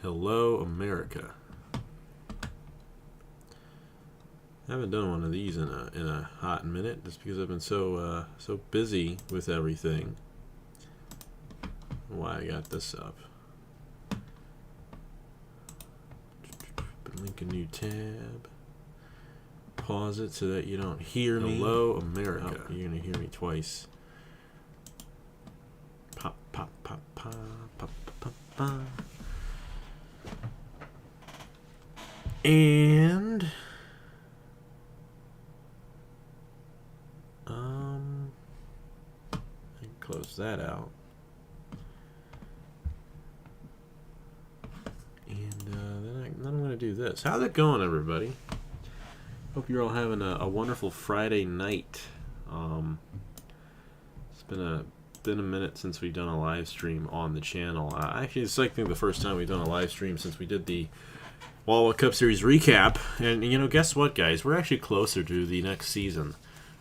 Hello, America. I haven't done one of these in a hot minute, just because I've been so busy with everything. Why I got this up? Link a new tab. Pause it so that you don't hear me. Hello, America. Oh, you're gonna hear me twice. Pop, pop, pop, pop, pop, pop, pop. And I can close that out. And then I'm going to do this. How's it going, everybody? Hope you're all having a wonderful Friday night. It's been a minute since we've done a live stream on the channel. Actually, it's I think the first time we've done a live stream since we did the Wawa Cup Series recap. And, you know, guess what, guys? We're actually closer to the next season,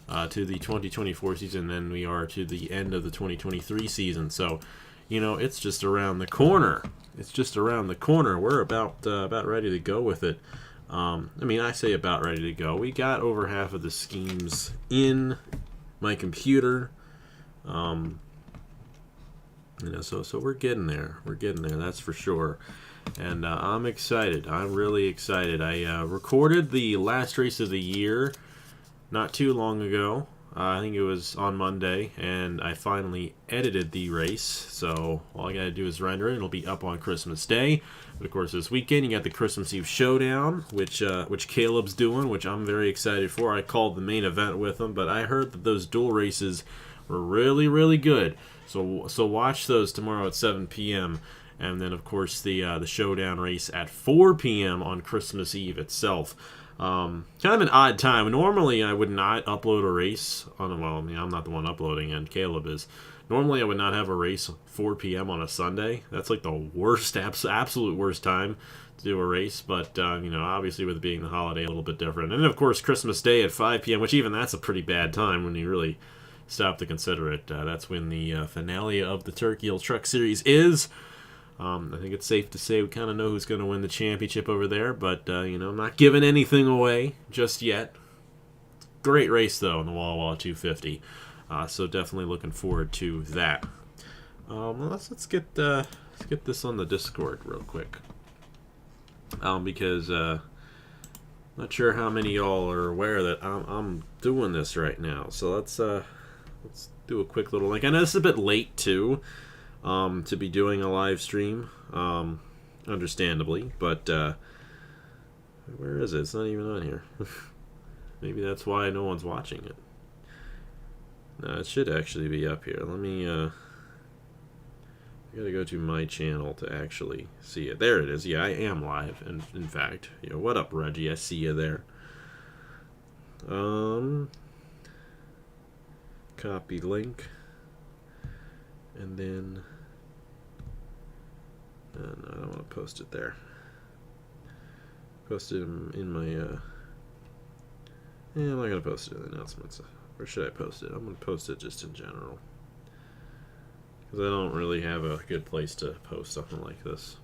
to the 2024 season, than we are to the end of the 2023 season. So, you know, it's just around the corner. It's just around the corner. We're about ready to go with it. I mean, I say about ready to go. We got over half of the schemes in my computer. You know, so we're getting there. We're getting there, that's for sure. And I'm excited. I'm really excited. I recorded the last race of the year not too long ago. I think it was on Monday, and I finally edited the race. So all I got to do is render it. It'll be up on Christmas Day. But of course, this weekend you got the Christmas Eve Showdown, which Caleb's doing, which I'm very excited for. I called the main event with him, but I heard that those dual races were really, really good. So watch those tomorrow at 7 p.m. And then, of course, the Showdown race at 4 p.m. on Christmas Eve itself. Kind of an odd time. Normally, I would not upload a race on. Well, I mean, I'm not the one uploading, and Caleb is. Normally, I would not have a race 4 p.m. on a Sunday. That's like the worst, absolute worst time to do a race. But you know, obviously, with it being the holiday, a little bit different. And then, of course, Christmas Day at 5 p.m., which even that's a pretty bad time when you really stop to consider it. That's when the finale of the Turkey Hill Truck Series is. I think it's safe to say we kind of know who's going to win the championship over there, but, you know, I'm not giving anything away just yet. Great race, though, in the Wawa 250, so definitely looking forward to that. Let's get this on the Discord real quick, because not sure how many of y'all are aware that I'm doing this right now. So let's do a quick little link. I know this is a bit late, too. To be doing a live stream, understandably, but where is it? It's not even on here. Maybe that's why no one's watching it. No, it should actually be up here. Let me, I gotta go to my channel to actually see it. There it is. Yeah, I am live, and in fact, you know, what up, Reggie? I see you there. Copy link, and then. No, I don't want to post it there. Post it in my, yeah, I'm not going to post it in the announcements. Where should I post it? I'm going to post it just in general. Because I don't really have a good place to post something like this.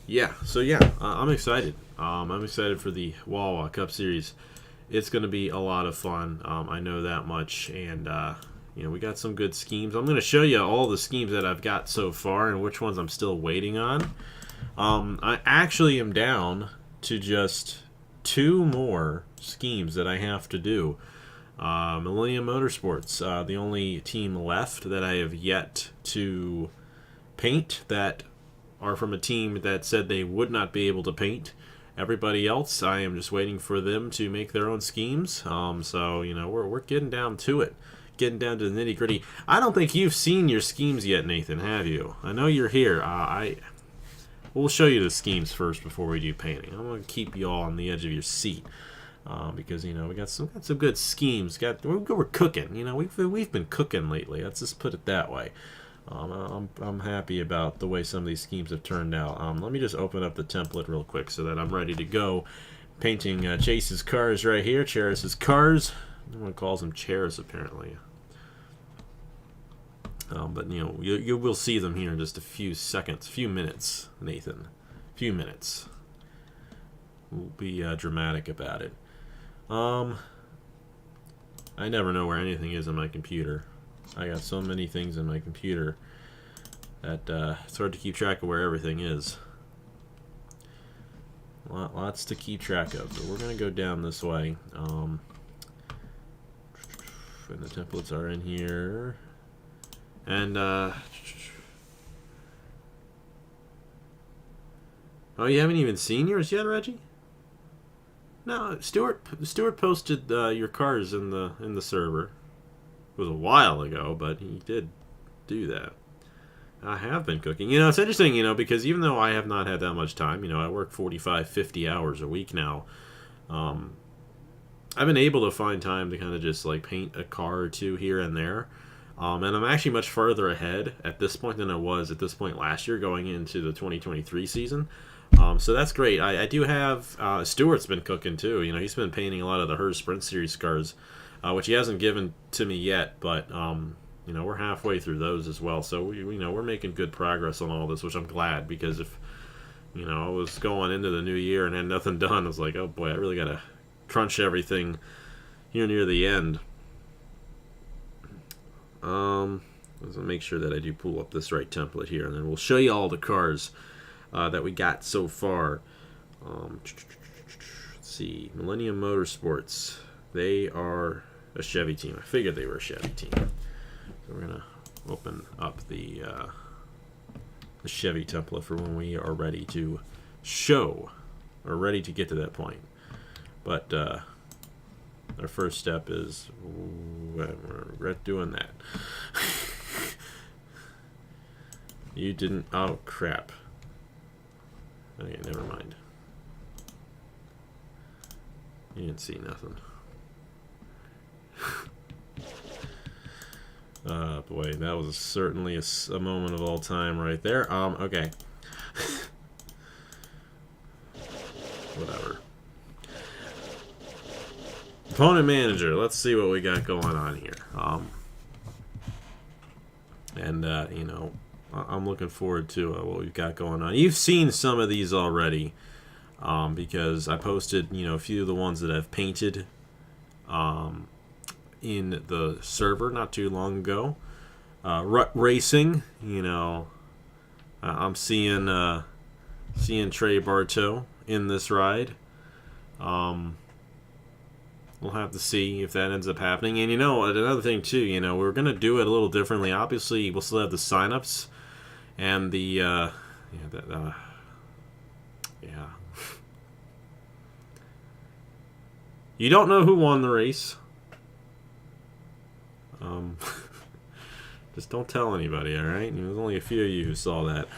Yeah, so yeah, I'm excited. I'm excited for the Wawa Cup Series. It's going to be a lot of fun. I know that much, and you know, we got some good schemes. I'm going to show you all the schemes that I've got so far and which ones I'm still waiting on. I actually am down to just 2 more schemes that I have to do. Millennium Motorsports, the only team left that I have yet to paint that are from a team that said they would not be able to paint. Everybody else, I am just waiting for them to make their own schemes. So, you know, we're getting down to it. Getting down to the nitty-gritty. I don't think you've seen your schemes yet, Nathan, have you? I know you're here. We'll show you the schemes first before we do painting. I'm going to keep you all on the edge of your seat, because, you know, we got some good schemes. We're cooking. You know, we've been cooking lately. Let's just put it that way. I'm happy about the way some of these schemes have turned out. Let me just open up the template real quick so that I'm ready to go. Painting Chase's cars right here. Charis's cars. No one calls them chairs, apparently. But you will see them here in just a few seconds, few minutes, Nathan, few minutes. We'll be dramatic about it. I never know where anything is on my computer. I got so many things in my computer that it's hard to keep track of where everything is. Lots to keep track of. So we're going to go down this way. And the templates are in here. And, oh, you haven't even seen yours yet, Reggie? No, Stuart posted your cars in the server. It was a while ago, but he did do that. I have been cooking. It's interesting, because even though I have not had that much time, I work 45, 50 hours a week now, I've been able to find time to kind of just, like, paint a car or two here and there. And I'm actually much further ahead at this point than I was at this point last year going into the 2023 season. So that's great. I do have... Stuart's been cooking, too. He's been painting a lot of the Hers Sprint Series cars, which he hasn't given to me yet, but... we're halfway through those as well, so we're making good progress on all this, which I'm glad, because if I was going into the new year and had nothing done, I was like, oh boy, I really gotta crunch everything here near the end. Let's make sure that I do pull up this right template here, and then we'll show you all the cars that we got so far. Let's see, Millennium Motorsports. They are a Chevy team. I figured they were a Chevy team. So we're gonna open up the Chevy template for when we are ready to show, or ready to get to that point. But our first step is we're doing that. You didn't. Oh crap. Okay, never mind. You didn't see nothing. Boy, that was certainly a moment of all time right there. Okay. Whatever. Opponent manager. Let's see what we got going on here. I'm looking forward to what we've got going on. You've seen some of these already, because I posted, a few of the ones that I've painted, in the server not too long ago. Rut Racing, I'm seeing Trey Bartow in this ride. We'll have to see if that ends up happening. And another thing too, we're gonna do it a little differently. Obviously, we'll still have the signups and the yeah. You don't know who won the race. Just don't tell anybody, alright? There's only a few of you who saw that.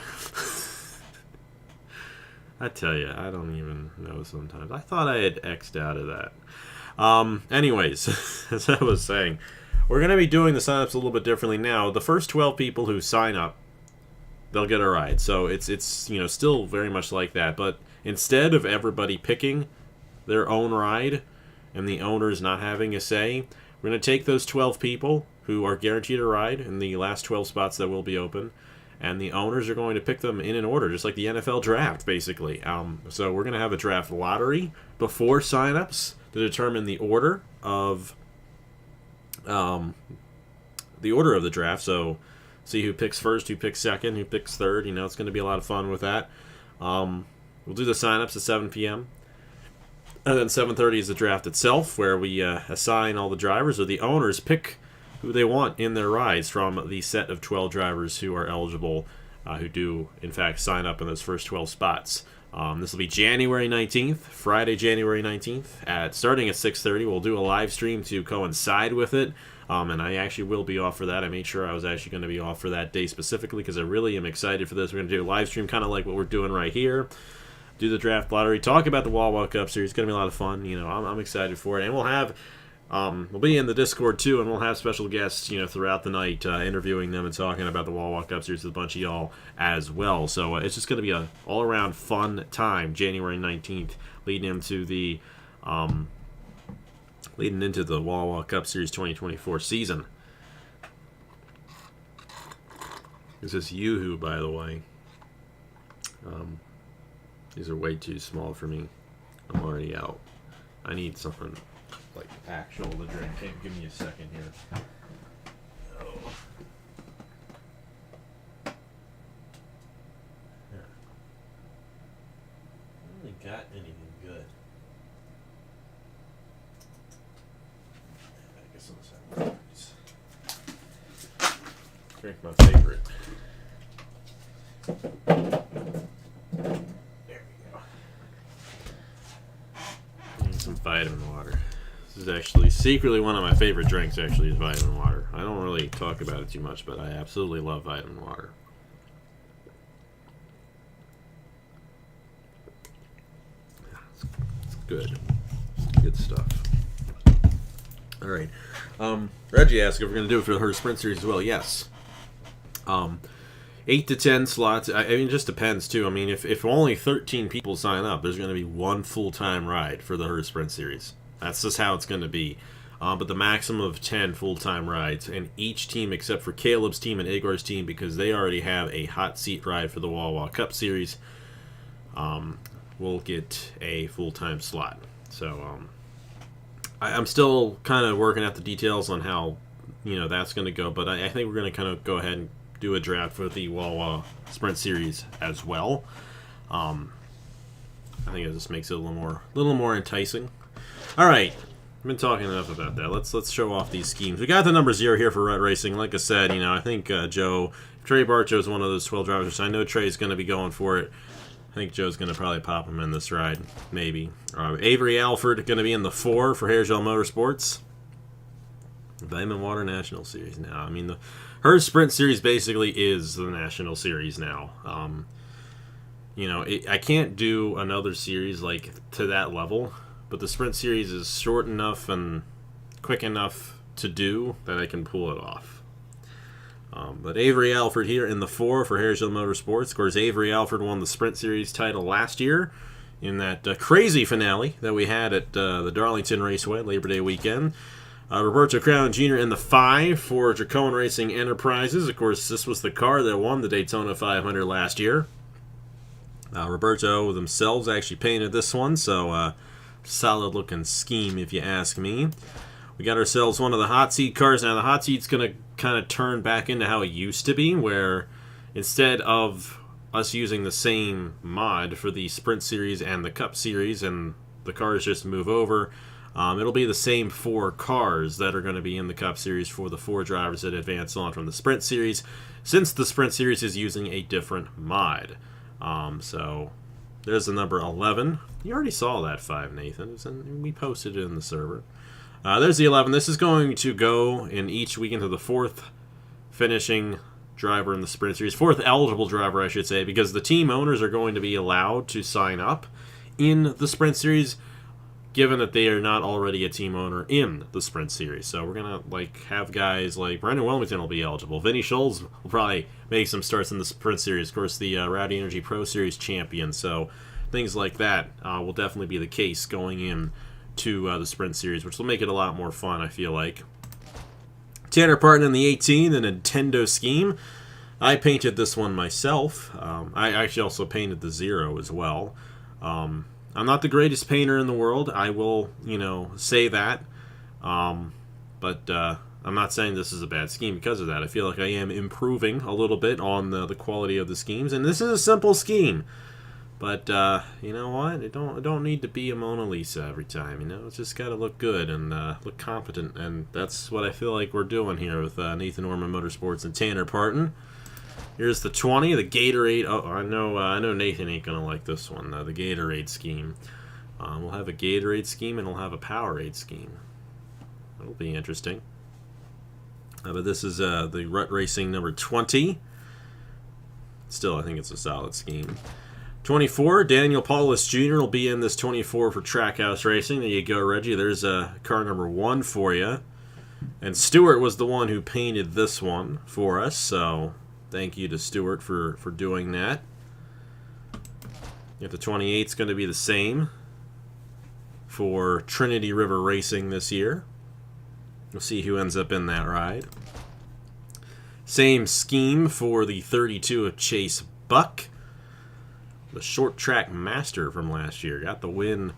I tell you, I don't even know sometimes. I thought I had X'd out of that. Anyways, as I was saying, we're going to be doing the signups a little bit differently now. The first 12 people who sign up, they'll get a ride. So it's still very much like that. But instead of everybody picking their own ride and the owners not having a say, we're going to take those 12 people who are guaranteed a ride in the last 12 spots that will be open, and the owners are going to pick them in an order, just like the NFL draft, basically. So we're going to have a draft lottery before signups to determine the order of the draft. So see who picks first, who picks second, who picks third. It's going to be a lot of fun with that. We'll do the signups at 7 p.m. And then 7:30 is the draft itself, where we assign all the drivers, or the owners pick who they want in their rides from the set of 12 drivers who are eligible, who do, in fact, sign up in those first 12 spots. This will be January 19th, Friday, January 19th, starting at 6:30. We'll do a live stream to coincide with it, and I actually will be off for that. I made sure I was actually going to be off for that day specifically because I really am excited for this. We're going to do a live stream kind of like what we're doing right here. Do the draft lottery, talk about the Wawa Cup Series. It's going to be a lot of fun. I'm excited for it. And we'll have, we'll be in the Discord too, and we'll have special guests, throughout the night, interviewing them and talking about the Wawa Cup Series with a bunch of y'all as well. So it's just going to be an all-around fun time, January 19th, leading into the Wawa Cup Series 2024 season. This is Yoo-hoo, by the way. These are way too small for me. I'm already out. I need something like actual to drink. Hey, give me a second here. Oh. Yeah. I don't really got anything good. I guess I'll just drink my favorite. Some vitamin water. This is actually secretly one of my favorite drinks. Actually, is vitamin water. I don't really talk about it too much, but I absolutely love vitamin water. It's good. It's good stuff. All right. Reggie asked if we're going to do it for her sprint series as well. Yes. 8 to 10 slots. I mean, it just depends, too. I mean, if only 13 people sign up, there's going to be one full-time ride for the Herd Sprint Series. That's just how it's going to be. But the maximum of 10 full-time rides, and each team except for Caleb's team and Igor's team, because they already have a hot seat ride for the Wawa Cup Series, will get a full-time slot. So I'm still kind of working out the details on how that's going to go, but I think we're going to kind of go ahead and do a draft for the Wawa Sprint Series as well. I think it just makes it a little more enticing. All right, I've been talking enough about that. Let's show off these schemes. We got the number 0 here for Rut Racing. Like I said, I think Trey Barcho is one of those 12 drivers. I know Trey's going to be going for it. I think Joe's going to probably pop him in this ride, maybe. Avery Alford going to be in the 4 for Hairgel Motorsports. Vitamin Water National Series now. I mean, her Sprint Series basically is the National Series now. I can't do another series like to that level, but the Sprint Series is short enough and quick enough to do that I can pull it off. But Avery Alford here in the 4 for Hairgel Motorsports. Of course, Avery Alford won the Sprint Series title last year in that crazy finale that we had at the Darlington Raceway Labor Day weekend. Roberto Crown Jr. in the 5 for Dracone Racing Enterprises. Of course, this was the car that won the Daytona 500 last year. Roberto themselves actually painted this one, so solid-looking scheme if you ask me. We got ourselves one of the hot seat cars. Now, the hot seat's going to kind of turn back into how it used to be, where instead of us using the same mod for the Sprint Series and the Cup Series, and the cars just move over, it'll be the same 4 cars that are going to be in the Cup Series for the 4 drivers that advance on from the Sprint Series, since the Sprint Series is using a different mod. So there's the number 11. You already saw that 5, Nathan. We posted it in the server. There's the 11. This is going to go in each weekend to the 4th finishing driver in the Sprint Series. 4th eligible driver, I should say, because the team owners are going to be allowed to sign up in the Sprint Series, given that they are not already a team owner in the Sprint Series. So we're going to have guys like Brendan Wilmington will be eligible. Vinny Scholes will probably make some starts in the Sprint Series. Of course, the Rowdy Energy Pro Series champion. So things like that will definitely be the case going in to the Sprint Series, which will make it a lot more fun, I feel like. Tanner Parton in the 18, the Nintendo scheme. I painted this one myself. I actually also painted the 0 as well. I'm not the greatest painter in the world. I will, say that. But I'm not saying this is a bad scheme because of that. I feel like I am improving a little bit on the quality of the schemes. And this is a simple scheme. But, you know what? It don't need to be a Mona Lisa every time, It's just got to look good and look competent. And that's what I feel like we're doing here with Nathan Orman Motorsports and Tanner Parton. Here's the 20, the Gatorade. Oh, I know Nathan ain't going to like this one, the Gatorade scheme. We'll have a Gatorade scheme and we'll have a Powerade scheme. That'll be interesting. But this is the Rut Racing number 20. Still, I think it's a solid scheme. 24, Daniel Paulus Jr. will be in this 24 for Trackhouse Racing. There you go, Reggie. There's car number 1 for you. And Stewart was the one who painted this one for us, so thank you to Stewart for doing that. If the 28 is going to be the same for Trinity River Racing this year. We'll see who ends up in that ride. Same scheme for the 32 of Chase Buck, the short track master from last year. Got the win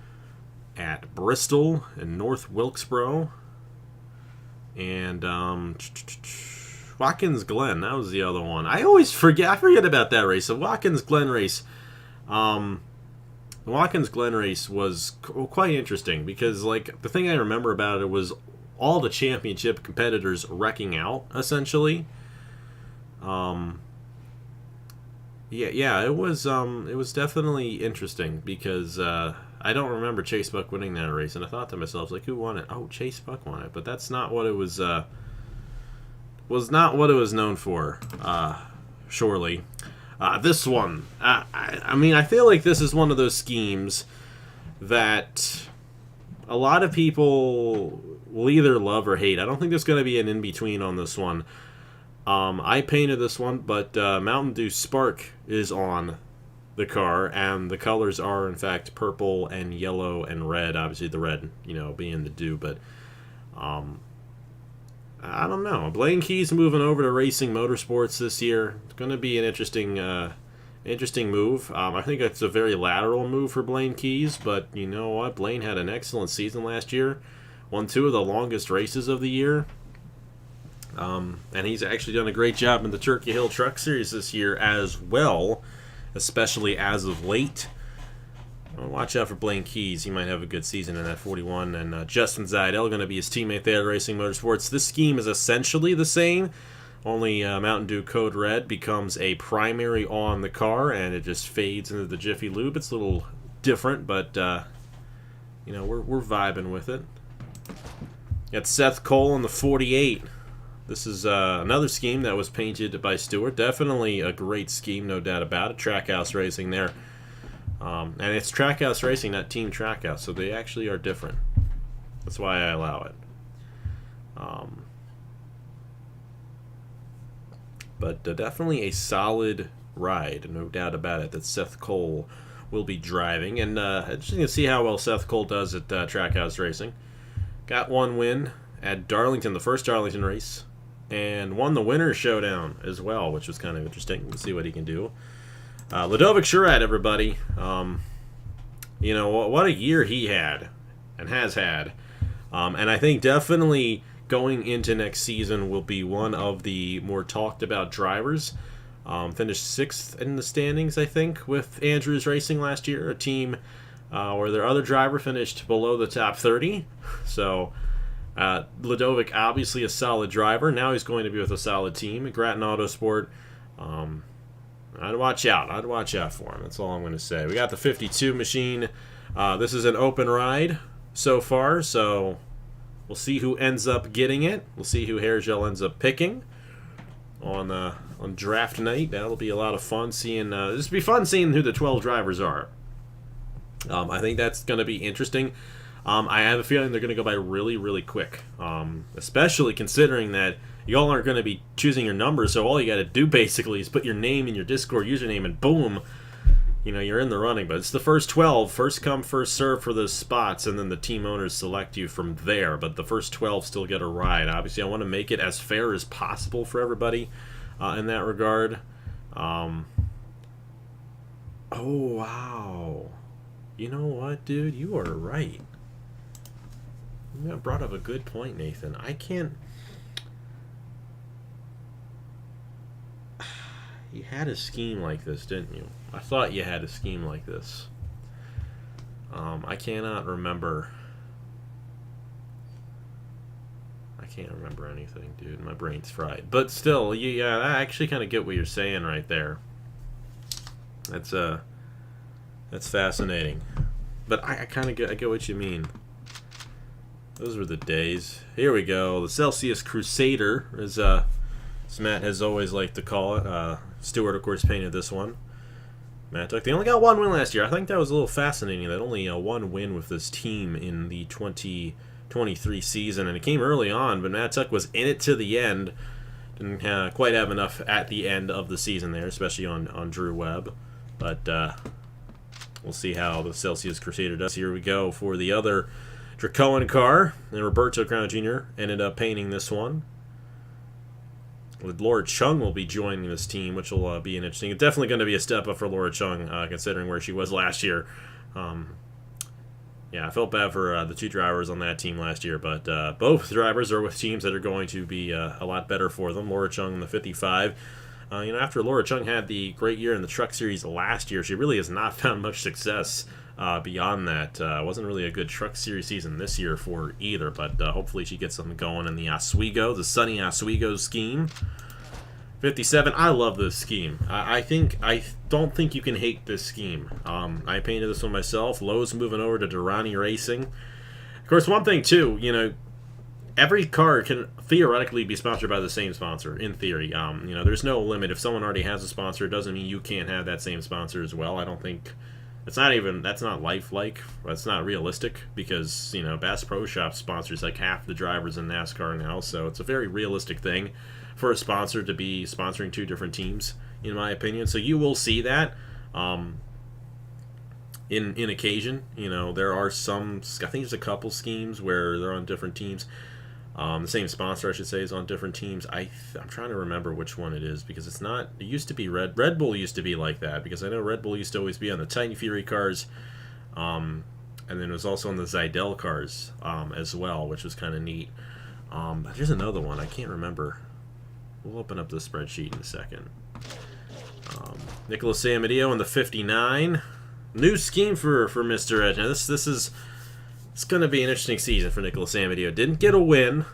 at Bristol and North Wilkesboro. And Watkins Glen, that was the other one. I always forget. I forget about that race. The Watkins Glen race. The Watkins Glen race was quite interesting because, like, the thing I remember about it was all the championship competitors wrecking out, essentially. Yeah, it was definitely interesting because I don't remember Chase Buck winning that race, and I thought to myself, like, who won it? Oh, Chase Buck won it, but that's not what it was not what it was known for, surely. This one, I mean, I feel like this is one of those schemes that a lot of people will either love or hate. I don't think there's going to be an in-between on this one. I painted this one, but Mountain Dew Spark is on the car, and the colors are, in fact, purple and yellow and red. Obviously, the red, being the Dew, but I don't know. Blaine Key's moving over to Racing Motorsports this year. It's going to be an interesting move. I think it's a very lateral move for Blaine Keys, but you know what? Blaine had an excellent season last year. Won 2 of the longest races of the year. And he's actually done a great job in the Turkey Hill Truck Series this year as well, especially as of late. Watch out for Blaine Keys. He might have a good season in that 41. And Justin Zidell going to be his teammate there at Racing Motorsports. This scheme is essentially the same, only Mountain Dew Code Red becomes a primary on the car, and it just fades into the Jiffy Lube. It's a little different, but we're vibing with it. Got Seth Cole in the 48. This is another scheme that was painted by Stewart. Definitely a great scheme, no doubt about it. Trackhouse Racing there. And it's Trackhouse Racing, not Team Trackhouse, so they actually are different. That's why I allow it. But definitely a solid ride, no doubt about it, that Seth Cole will be driving. And interesting to see how well Seth Cole does at Trackhouse Racing. Got one win at Darlington, the first Darlington race, and won the Winners Showdown as well, which was kind of interesting. We'll see what he can do. Ludovic Sherrod, everybody. What a year he had and has had. And I think definitely going into next season will be one of the more talked about drivers. Finished 6th in the standings, I think, with Andrews Racing last year, a team where their other driver finished below the top 30. So Ludovic, obviously a solid driver. Now he's going to be with a solid team, Grattan Autosport. I'd watch out. I'd watch out for him. That's all I'm going to say. We got the 52 machine. This is an open ride so far, so we'll see who ends up getting it. We'll see who Hairgel ends up picking on draft night. That'll be a lot of fun seeing. This will be fun seeing who the 12 drivers are. I think that's going to be interesting. I have a feeling they're going to go by really, really quick, especially considering that y'all aren't going to be choosing your numbers, so all you got to do basically is put your name in your Discord username, and boom, you're in the running. But it's the first 12, first come, first serve for those spots, and then the team owners select you from there. But the first 12 still get a ride. Obviously, I want to make it as fair as possible for everybody in that regard. Oh, wow. You know what, dude? You are right. You brought up a good point, Nathan. I can't... You had a scheme like this, didn't you? I thought you had a scheme like this. I cannot remember. I can't remember anything, dude. My brain's fried. But still, yeah, I actually kind of get what you're saying right there. That's fascinating. But I kind of get what you mean. Those were the days. Here we go. The Celsius Crusader, as Matt has always liked to call it. Stewart, of course, painted this one. Matt Tuck. They only got one win last year. I think that was a little fascinating. That only one win with this team in the 2023 season, and it came early on. But Matt Tuck was in it to the end. Didn't quite have enough at the end of the season there, especially on Drew Webb. But we'll see how the Celsius Crusader does. Here we go for the other Dracoan car, and Roberto Crown Jr. ended up painting this one. Laura Chung will be joining this team, which will be interesting. It's definitely going to be a step up for Laura Chung, considering where she was last year. Yeah, I felt bad for the two drivers on that team last year, but both drivers are with teams that are going to be a lot better for them. Laura Chung in the 55. After Laura Chung had the great year in the Truck Series last year, she really has not found much success beyond that. Wasn't really a good Truck Series season this year for either, but hopefully she gets something going in the Oswego, the sunny Oswego scheme. 57, I love this scheme. I don't think you can hate this scheme. I painted this one myself. Lowe's moving over to Durrani Racing. Of course, one thing too, every car can theoretically be sponsored by the same sponsor, in theory. There's no limit. If someone already has a sponsor, it doesn't mean you can't have that same sponsor as well. I don't think that's not lifelike. That's not realistic because, Bass Pro Shop sponsors like half the drivers in NASCAR now, so it's a very realistic thing for a sponsor to be sponsoring two different teams, in my opinion. So you will see that in occasion. There are some, I think there's a couple schemes where they're on different teams. The same sponsor, I should say, is on different teams. I'm trying to remember which one it is because it's not. It used to be Red Bull used to be like that because I know Red Bull used to always be on the Titan Fury cars, and then it was also on the Zidell cars as well, which was kind of neat. But there's another one I can't remember. We'll open up the spreadsheet in a second. Nicholas Amadio in the 59. New scheme for Mr. Edge. Now it's going to be an interesting season for Nicholas Amadio. Didn't get a win.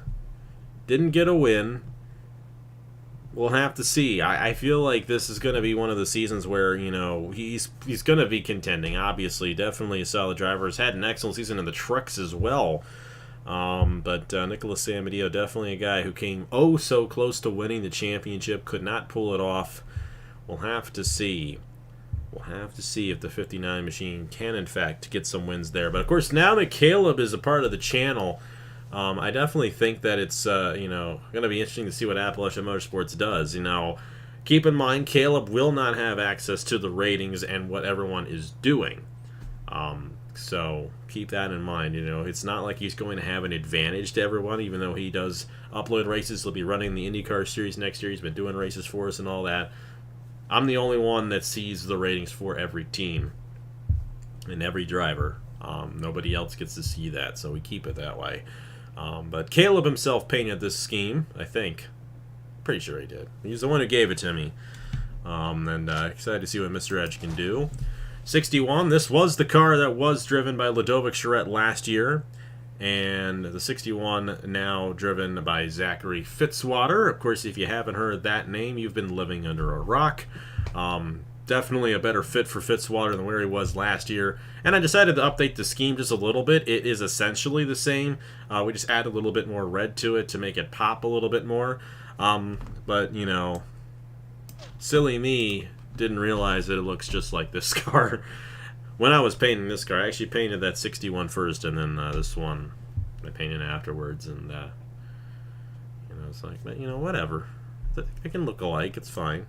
We'll have to see. I feel like this is going to be one of the seasons where, he's going to be contending, obviously. Definitely a solid driver. Has had an excellent season in the trucks as well. But Nicholas Amadio, definitely a guy who came so close to winning the championship, could not pull it off. We'll have to see. We'll have to see if the 59 machine can, in fact, get some wins there. But, of course, now that Caleb is a part of the channel, I definitely think that it's, going to be interesting to see what Appalachian Motorsports does. Keep in mind, Caleb will not have access to the ratings and what everyone is doing. So keep that in mind. It's not like he's going to have an advantage to everyone, even though he does upload races. He'll be running the IndyCar Series next year. He's been doing races for us and all that. I'm the only one that sees the ratings for every team and every driver. Nobody else gets to see that, so we keep it that way. But Caleb himself painted this scheme, I think. Pretty sure he did. He's the one who gave it to me. And excited to see what Mr. Edge can do. 61, this was the car that was driven by Ludovic Charette last year. And the 61 now driven by Zachary Fitzwater. Of course, if you haven't heard that name, you've been living under a rock. Definitely a better fit for Fitzwater than where he was last year. And I decided to update the scheme just a little bit. It is essentially the same. We just add a little bit more red to it to make it pop a little bit more. But, silly me didn't realize that it looks just like this car. When I was painting this car, I actually painted that 61 first, and then this one I painted afterwards, and it's like, but whatever. They can look alike, it's fine.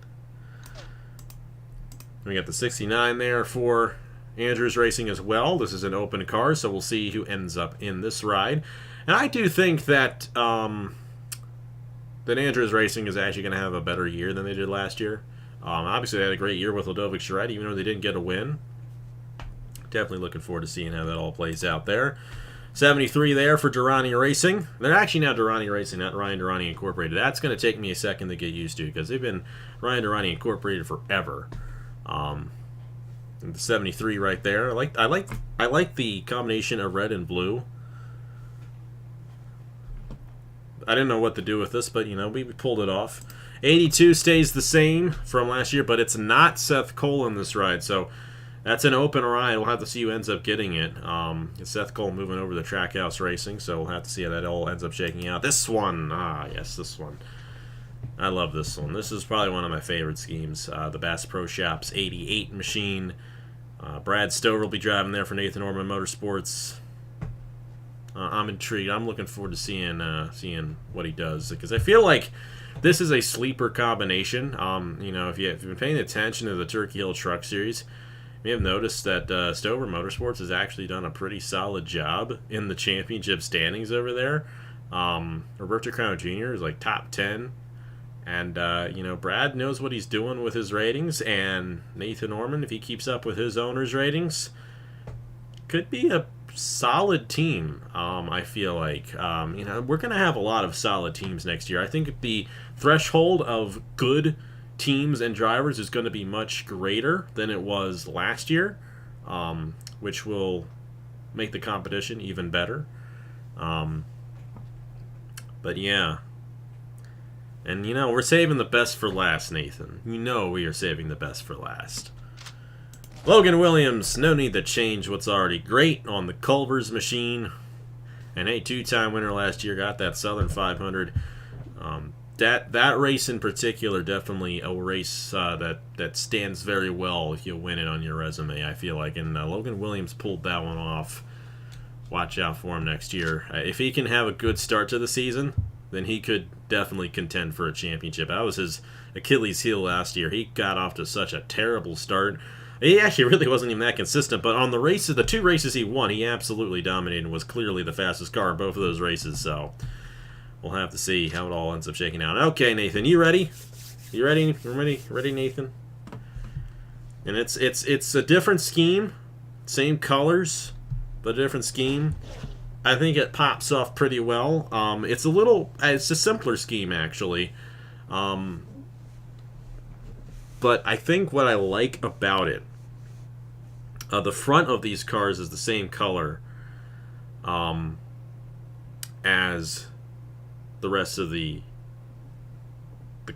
We got the 69 there for Andrews Racing as well. This is an open car, so we'll see who ends up in this ride. And I do think that that Andrews Racing is actually going to have a better year than they did last year. Obviously, they had a great year with Ludovic Charette, even though they didn't get a win. Definitely looking forward to seeing how that all plays out there. 73 there for Durrani Racing. They're actually now Durrani Racing, not Ryan Durrani Incorporated. That's going to take me a second to get used to because they've been Ryan Durrani Incorporated forever. And the 73 right there. I like the combination of red and blue. I didn't know what to do with this, but we pulled it off. 82 stays the same from last year, but it's not Seth Cole in this ride, so that's an open ride. We'll have to see who ends up getting it. It's Seth Cole moving over to Trackhouse Racing, so we'll have to see how that all ends up shaking out. This one, yes, this one. I love this one. This is probably one of my favorite schemes. The Bass Pro Shops 88 machine. Brad Stover will be driving there for Nathan Orman Motorsports. I'm intrigued. I'm looking forward to seeing what he does because I feel like this is a sleeper combination. If you've been paying attention to the Turkey Hill Truck Series, you may have noticed that Stover Motorsports has actually done a pretty solid job in the championship standings over there. Roberto Crown Jr. is like top 10 And, you know, Brad knows what he's doing with his ratings, and Nathan Orman, if he keeps up with his owner's ratings, could be a solid team, I feel like. You know, we're going to have a lot of solid teams next year. I think the threshold of good teams and drivers is going to be much greater than it was last year, which will make the competition even better. But yeah. And, you know, we're saving the best for last, Nathan. You know we are saving the best for last. Logan Williams, no need to change what's already great on the Culver's machine. And a two-time winner last year, got that Southern 500. That race in particular, definitely a race that stands very well if you win it on your resume, I feel like. And Logan Williams pulled that one off. Watch out for him next year. If he can have a good start to the season, then he could definitely contend for a championship. That was his Achilles heel last year. He got off to such a terrible start. He actually really wasn't even that consistent, but on the 2 races he won, he absolutely dominated and was clearly the fastest car in both of those races, so we'll have to see how it all ends up shaking out. Okay, Nathan, you ready? You ready? Ready, Nathan? And it's a different scheme, same colors, but a different scheme. I think it pops off pretty well. It's a simpler scheme, actually. But I think what I like about it, the front of these cars is the same color as the rest of the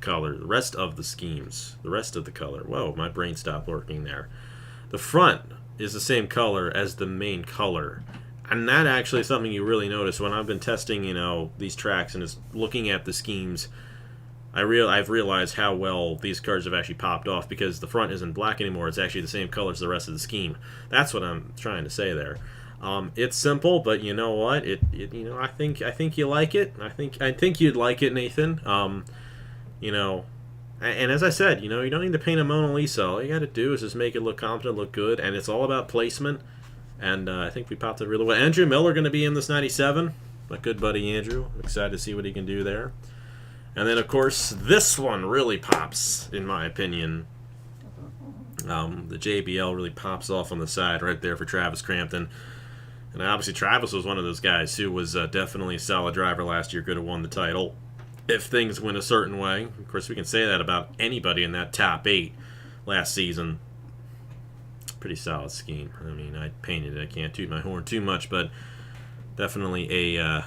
color, the rest of the schemes, the rest of the color. Whoa, my brain stopped working there. The front is the same color as the main color. And that actually is something you really notice when I've been testing, you know, these tracks and just looking at the schemes. I've realized how well these cars have actually popped off because the front isn't black anymore. It's actually the same color as the rest of the scheme. That's what I'm trying to say there. It's simple, but you know what? You know, I think you like it. I think you'd like it, Nathan. You know, and as I said, you know, you don't need to paint a Mona Lisa. All you got to do is just make it look competent, look good, and it's all about placement. And I think we popped it really well. Andrew Miller going to be in this 97. My good buddy Andrew. I'm excited to see what he can do there. And then, of course, this one really pops, in my opinion. The JBL really pops off on the side right there for Travis Crampton. And obviously Travis was one of those guys who was definitely a solid driver last year, could have won the title if things went a certain way. Of course, we can say that about anybody in that top 8 last season. Pretty solid scheme. I mean, I painted it. I can't toot my horn too much, but definitely a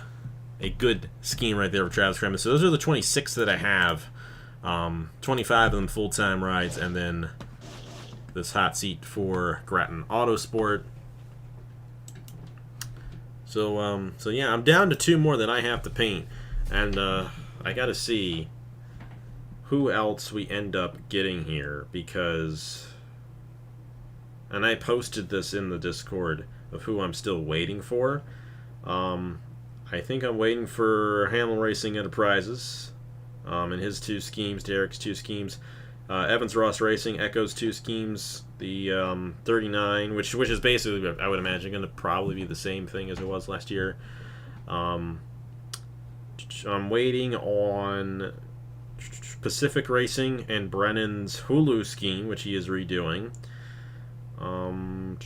good scheme right there for Travis Crampton. So those are the 26 that I have. 25 of them full-time rides, and then this hot seat for Grattan Autosport. So yeah, I'm down to 2 more that I have to paint, and I got to see who else we end up getting here because. And I posted this in the Discord of who I'm still waiting for. I think I'm waiting for Hamlin Racing Enterprises and his 2 schemes, Derek's 2 schemes. Evans Ross Racing, Echo's 2 schemes, the 39, which is basically, I would imagine, going to probably be the same thing as it was last year. I'm waiting on Pacific Racing and Brennan's Hulu scheme, which he is redoing. I'm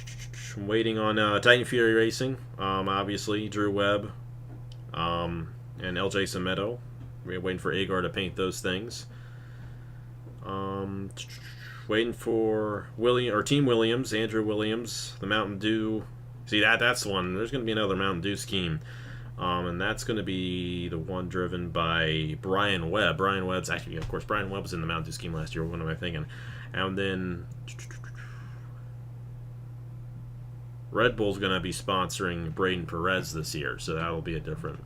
waiting on Titan Fury Racing, obviously, Drew Webb, and LJ Sameto. We're waiting for Agar to paint those things. Waiting for Team Williams, Andrew Williams, the Mountain Dew. See, that's one. There's going to be another Mountain Dew scheme. And that's going to be the one driven by Brian Webb. Brian Webb was in the Mountain Dew scheme last year. What am I thinking? And then Red Bull's going to be sponsoring Braden Perez this year, so that'll be a different.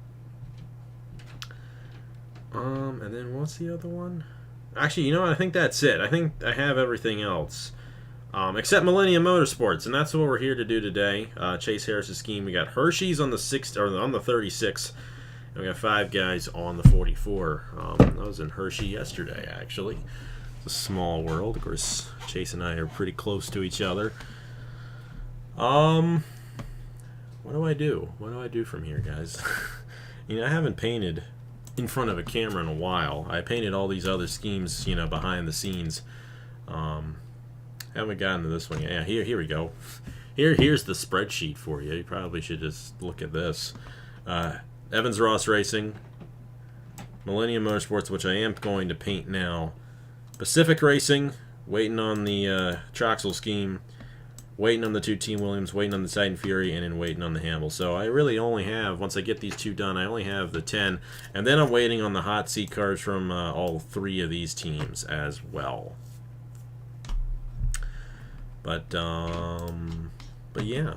And then what's the other one? Actually, you know what? I think that's it. I think I have everything else. Except Millennium Motorsports, and that's what we're here to do today. Chase Harris's scheme. We got Hershey's on the 36, and we got 5 guys on the 44. I was in Hershey yesterday, actually. It's a small world. Of course, Chase and I are pretty close to each other. What do I do? What do I do from here, guys? You know, I haven't painted in front of a camera in a while. I painted all these other schemes, you know, behind the scenes. Haven't gotten to this one yet. Yeah, here we go. Here's the spreadsheet for you. You probably should just look at this. Evans Ross Racing, Millennium Motorsports, which I am going to paint now. Pacific Racing, waiting on the Troxel scheme, waiting on the 2 Team Williams, waiting on the Titan Fury, and then waiting on the Hamel. So I really only have, once I get these 2 done, I only have the 10. And then I'm waiting on the hot seat cars from all 3 of these teams as well. But yeah,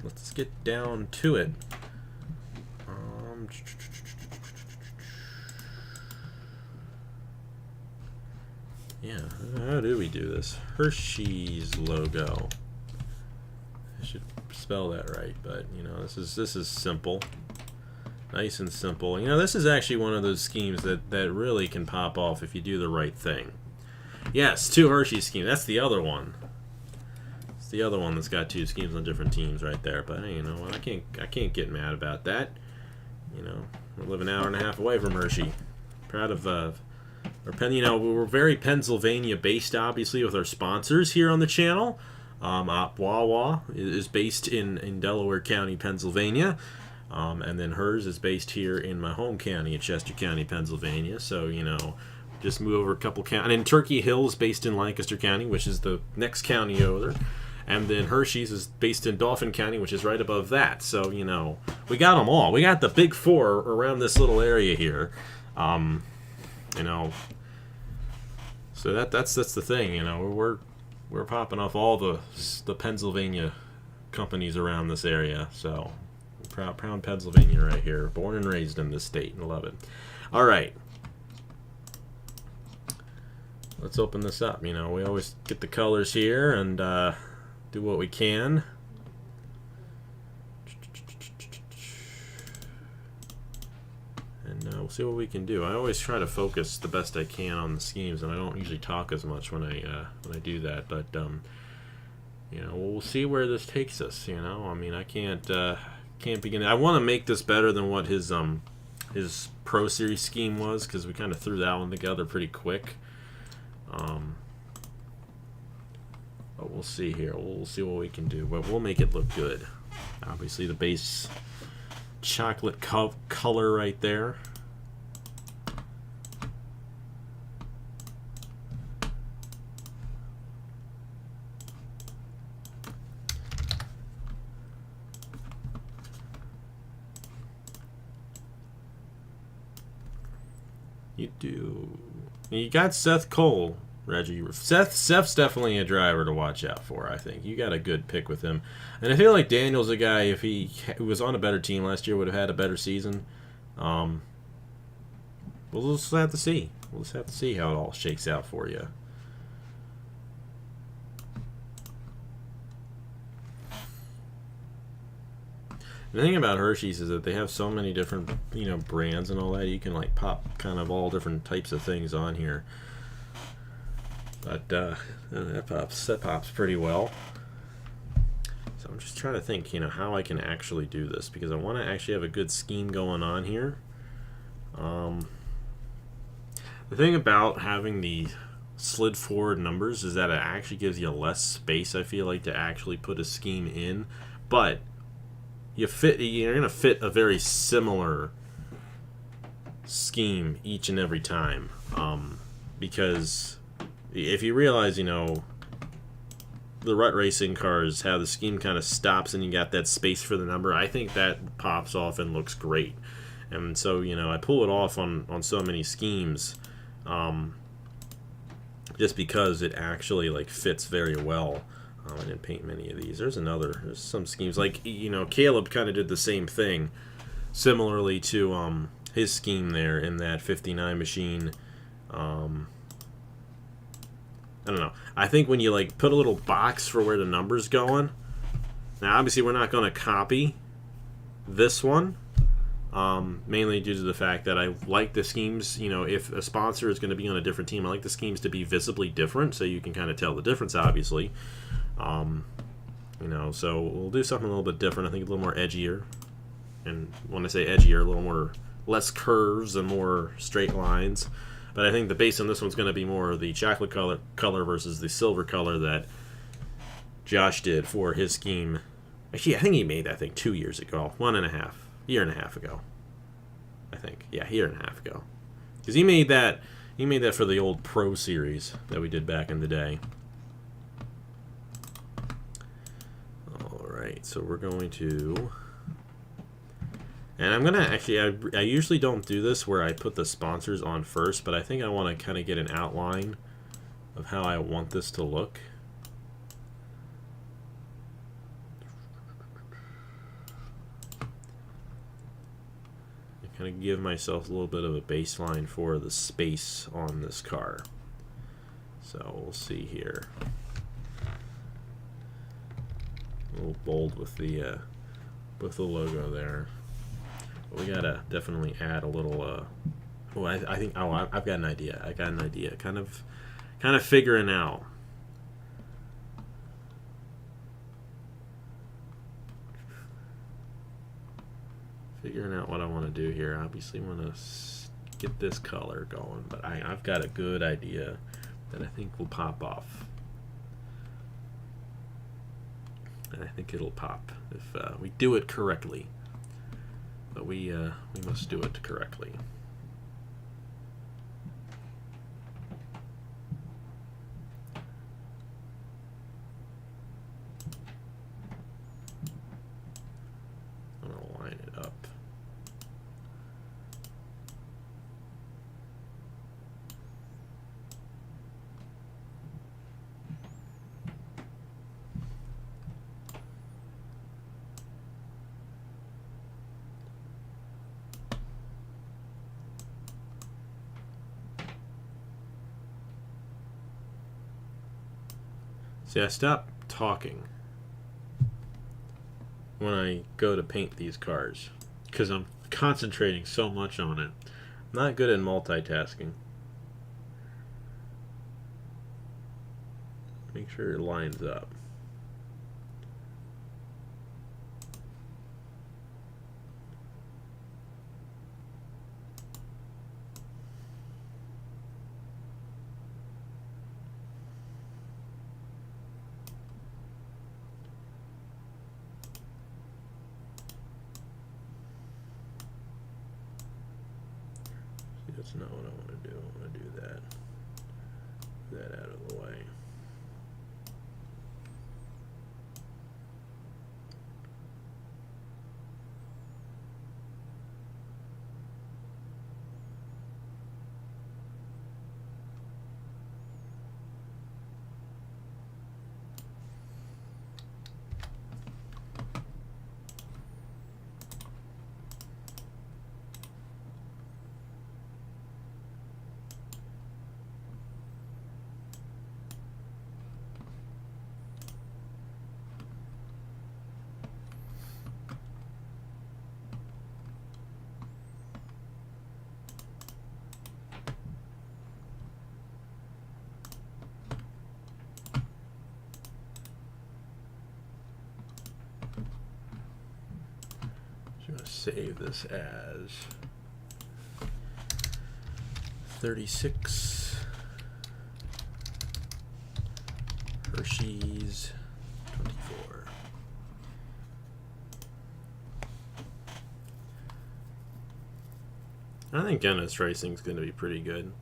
let's get down to it. Yeah, how do we do this? Hershey's logo. I should spell that right, but you know, this is simple, nice and simple. You know, this is actually one of those schemes that really can pop off if you do the right thing. Yes, 2 Hershey schemes. That's the other one. It's the other one that's got 2 schemes on different teams right there. But hey, you know, I can't get mad about that. You know, we live an hour and a half away from Hershey. Proud of you know, we're very Pennsylvania based, obviously, with our sponsors here on the channel. Wawa is based in Delaware County, Pennsylvania, and then hers is based here in my home county, in Chester County, Pennsylvania. So, you know, just move over a couple counties. And then Turkey Hill is based in Lancaster County, which is the next county over. And then Hershey's is based in Dauphin County, which is right above that. So, you know, we got them all. We got the big 4 around this little area here. You know, so that's the thing. You know, we're popping off all the Pennsylvania companies around this area. So proud Pennsylvania right here. Born and raised in this state, and love it. All right, let's open this up. You know, we always get the colors here and do what we can. And we'll see what we can do. I always try to focus the best I can on the schemes, and I don't usually talk as much when I do that. But you know, we'll see where this takes us. You know, I mean, I can't begin. I want to make this better than what his Pro Series scheme was, because we kind of threw that one together pretty quick. But we'll see here. We'll see what we can do. But we'll make it look good. Obviously, the base chocolate color right there. You got Seth Cole, Reggie. Seth's definitely a driver to watch out for, I think. You got a good pick with him. And I feel like Daniel's a guy, if he was on a better team last year, would have had a better season. We'll just have to see. We'll just have to see how it all shakes out for you. The thing about Hershey's is that they have so many different, you know, brands and all that. You can like pop kind of all different types of things on here. But that pops pretty well. So I'm just trying to think, you know, how I can actually do this, because I want to actually have a good scheme going on here. The thing about having the slid forward numbers is that it actually gives you less space, I feel like, to actually put a scheme in. But you're going to fit a very similar scheme each and every time, because if you realize, you know, the rut racing cars, how the scheme kind of stops and you got that space for the number, I think that pops off and looks great. And so, you know, I pull it off on so many schemes, just because it actually like fits very well. I didn't paint many of these. There's some schemes, like, you know, Caleb kind of did the same thing, similarly to his scheme there in that 59 machine. I don't know. I think when you like put a little box for where the number's going. Now, obviously, we're not going to copy this one, mainly due to the fact that I like the schemes. You know, if a sponsor is going to be on a different team, I like the schemes to be visibly different, so you can kind of tell the difference, obviously. You know, so we'll do something a little bit different. I think a little more edgier, and when I say edgier, a little more less curves and more straight lines. But I think the base on this one's going to be more the chocolate color versus the silver color that Josh did for his scheme. Actually, I think he made that thing 2 years ago. 1.5 year and a half ago. I think. Yeah, a year and a half ago. Because he made that for the old Pro Series that we did back in the day. Alright, so we're going to... And I'm going to actually... I usually don't do this where I put the sponsors on first, but I think I want to kind of get an outline of how I want this to look. Kind of give myself a little bit of a baseline for the space on this car. So we'll see here. A little bold with the logo there. But we gotta definitely add a little. Oh, I think. Oh, I've got an idea. I got an idea. Kind of figuring out. Figuring out what I want to do here. Obviously want to get this color going, but I've got a good idea that I think will pop off. And I think it'll pop if we do it correctly. But we must do it correctly. I'm gonna line it up. See, I stop talking when I go to paint these cars because I'm concentrating so much on it. I'm not good at multitasking. Make sure it lines up. That's not what I want to do. I want to do that. That out of the way. I'm going to save this as 36 Hershey's 24. I think Ennis Racing is going to be pretty good.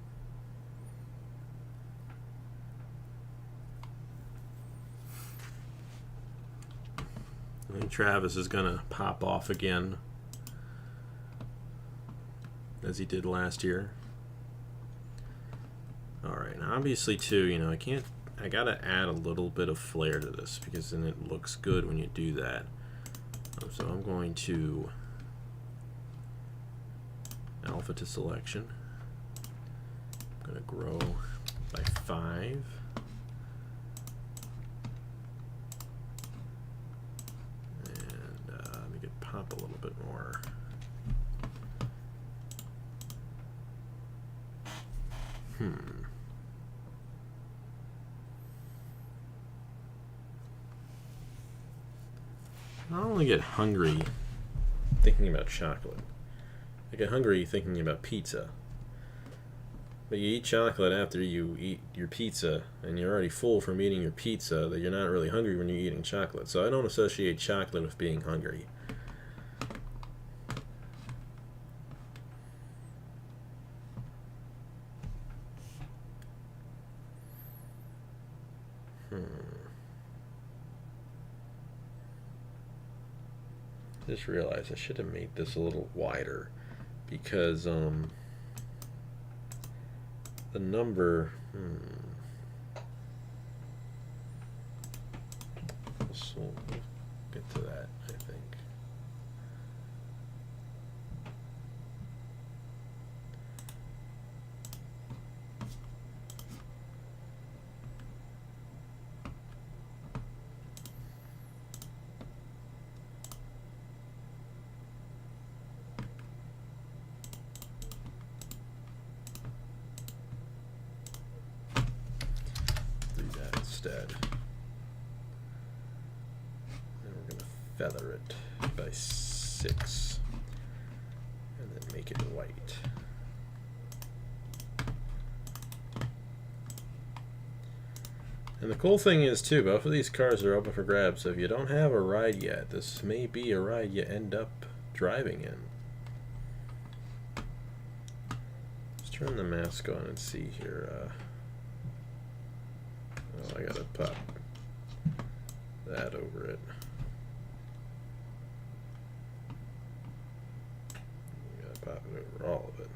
I think Travis is going to pop off again, as he did last year. Alright, now obviously too, I gotta add a little bit of flair to this, because then it looks good when you do that. So I'm going to alpha to selection. I'm going to grow by 5. Pop a little bit more. I don't want to get hungry thinking about chocolate. I get hungry thinking about pizza. But you eat chocolate after you eat your pizza, and you're already full from eating your pizza, that you're not really hungry when you're eating chocolate. So I don't associate chocolate with being hungry. Just realized I should have made this a little wider, because the number we'll get to that, I think. Instead, and we're going to feather it by 6 and then make it white. And the cool thing is too, both of these cars are open for grabs, so if you don't have a ride yet, this may be a ride you end up driving in. Let's turn the mask on and see here. Oh, I gotta pop that over it. You gotta pop it over all of it.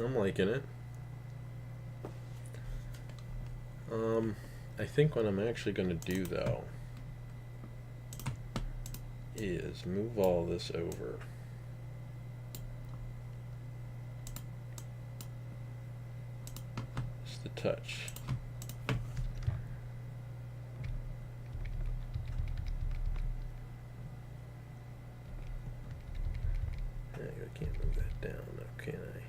I'm liking it. I think what I'm actually going to do though is move all this over. Just a touch. I can't move that down now, can I?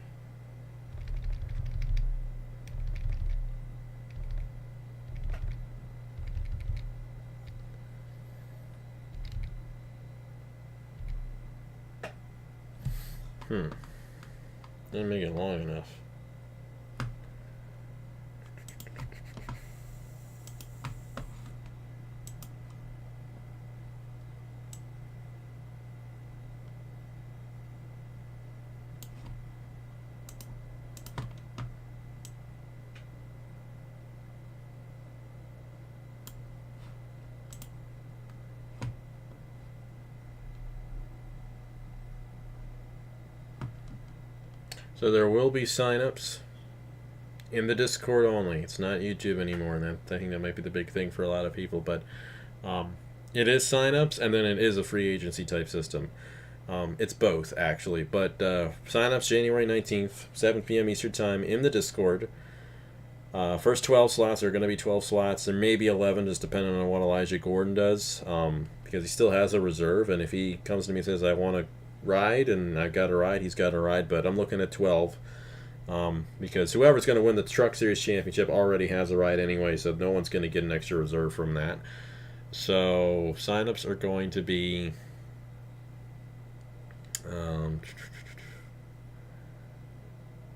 Didn't make it long enough. So there will be signups in the Discord only. It's not YouTube anymore, and I think that might be the big thing for a lot of people. But it is signups, and then it is a free agency type system. It's both, actually. But signups January 19th, 7 p.m. Eastern Time in the Discord. First 12 slots are going to be 12 slots. There may be 11, just depending on what Elijah Gordon does, because he still has a reserve. And if he comes to me and says, I want to ride, and I've got a ride, he's got a ride, but I'm looking at 12, because whoever's going to win the Truck Series Championship already has a ride anyway, so no one's going to get an extra reserve from that. So signups are going to be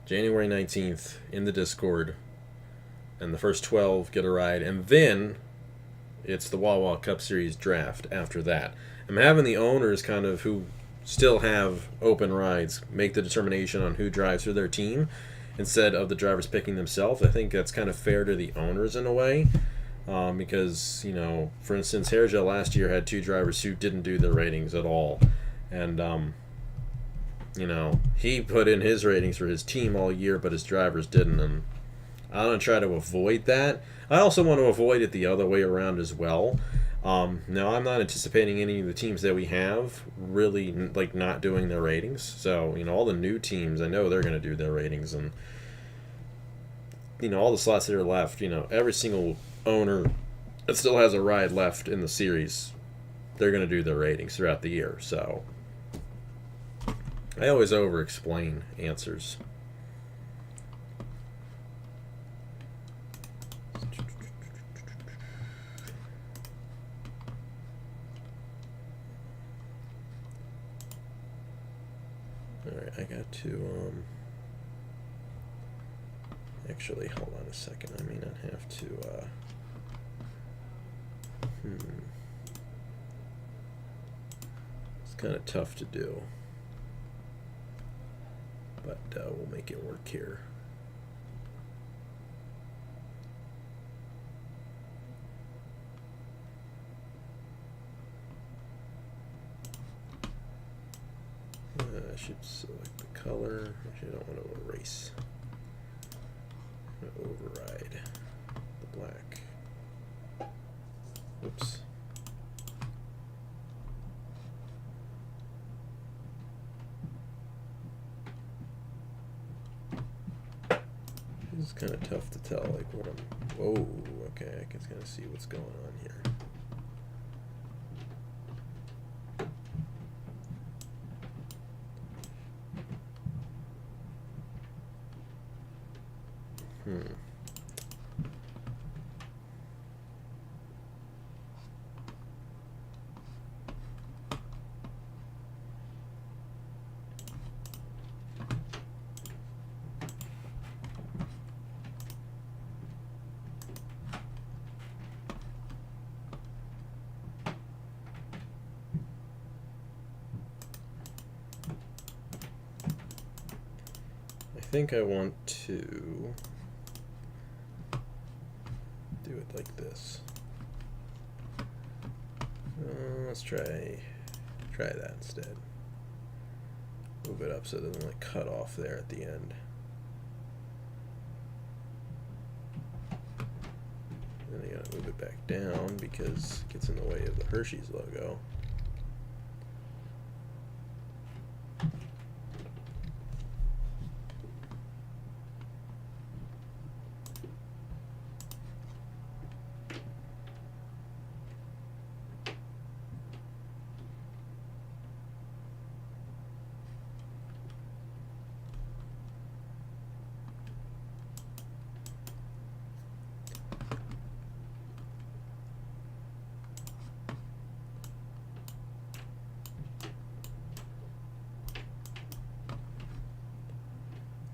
January 19th in the Discord, and the first 12 get a ride, and then it's the Wawa Cup Series draft after that. I'm having the owners kind of who still have open rides make the determination on who drives for their team instead of the drivers picking themselves. I think that's kind of fair to the owners in a way, because, you know, for instance, Hairgel last year had 2 drivers who didn't do their ratings at all, and you know, he put in his ratings for his team all year, but his drivers didn't, and I want to try to avoid that. I also want to avoid it the other way around as well. Now, I'm not anticipating any of the teams that we have really like not doing their ratings. So, you know, all the new teams, I know they're going to do their ratings, and, you know, all the slots that are left, you know, every single owner that still has a ride left in the series, they're going to do their ratings throughout the year. So I always over-explain answers. Alright, I got to, actually, hold on a second. I may not have to, It's kind of tough to do. But we'll make it work here. I should select the color. Actually, I don't want to erase. I'm going to override the black. Oops. This is kind of tough to tell, like what I'm. Whoa, okay, I can kind of see what's going on here. I think I want to do it like this. Let's try that instead. Move it up so it doesn't like cut off there at the end. Then I gotta move it back down because it gets in the way of the Hershey's logo.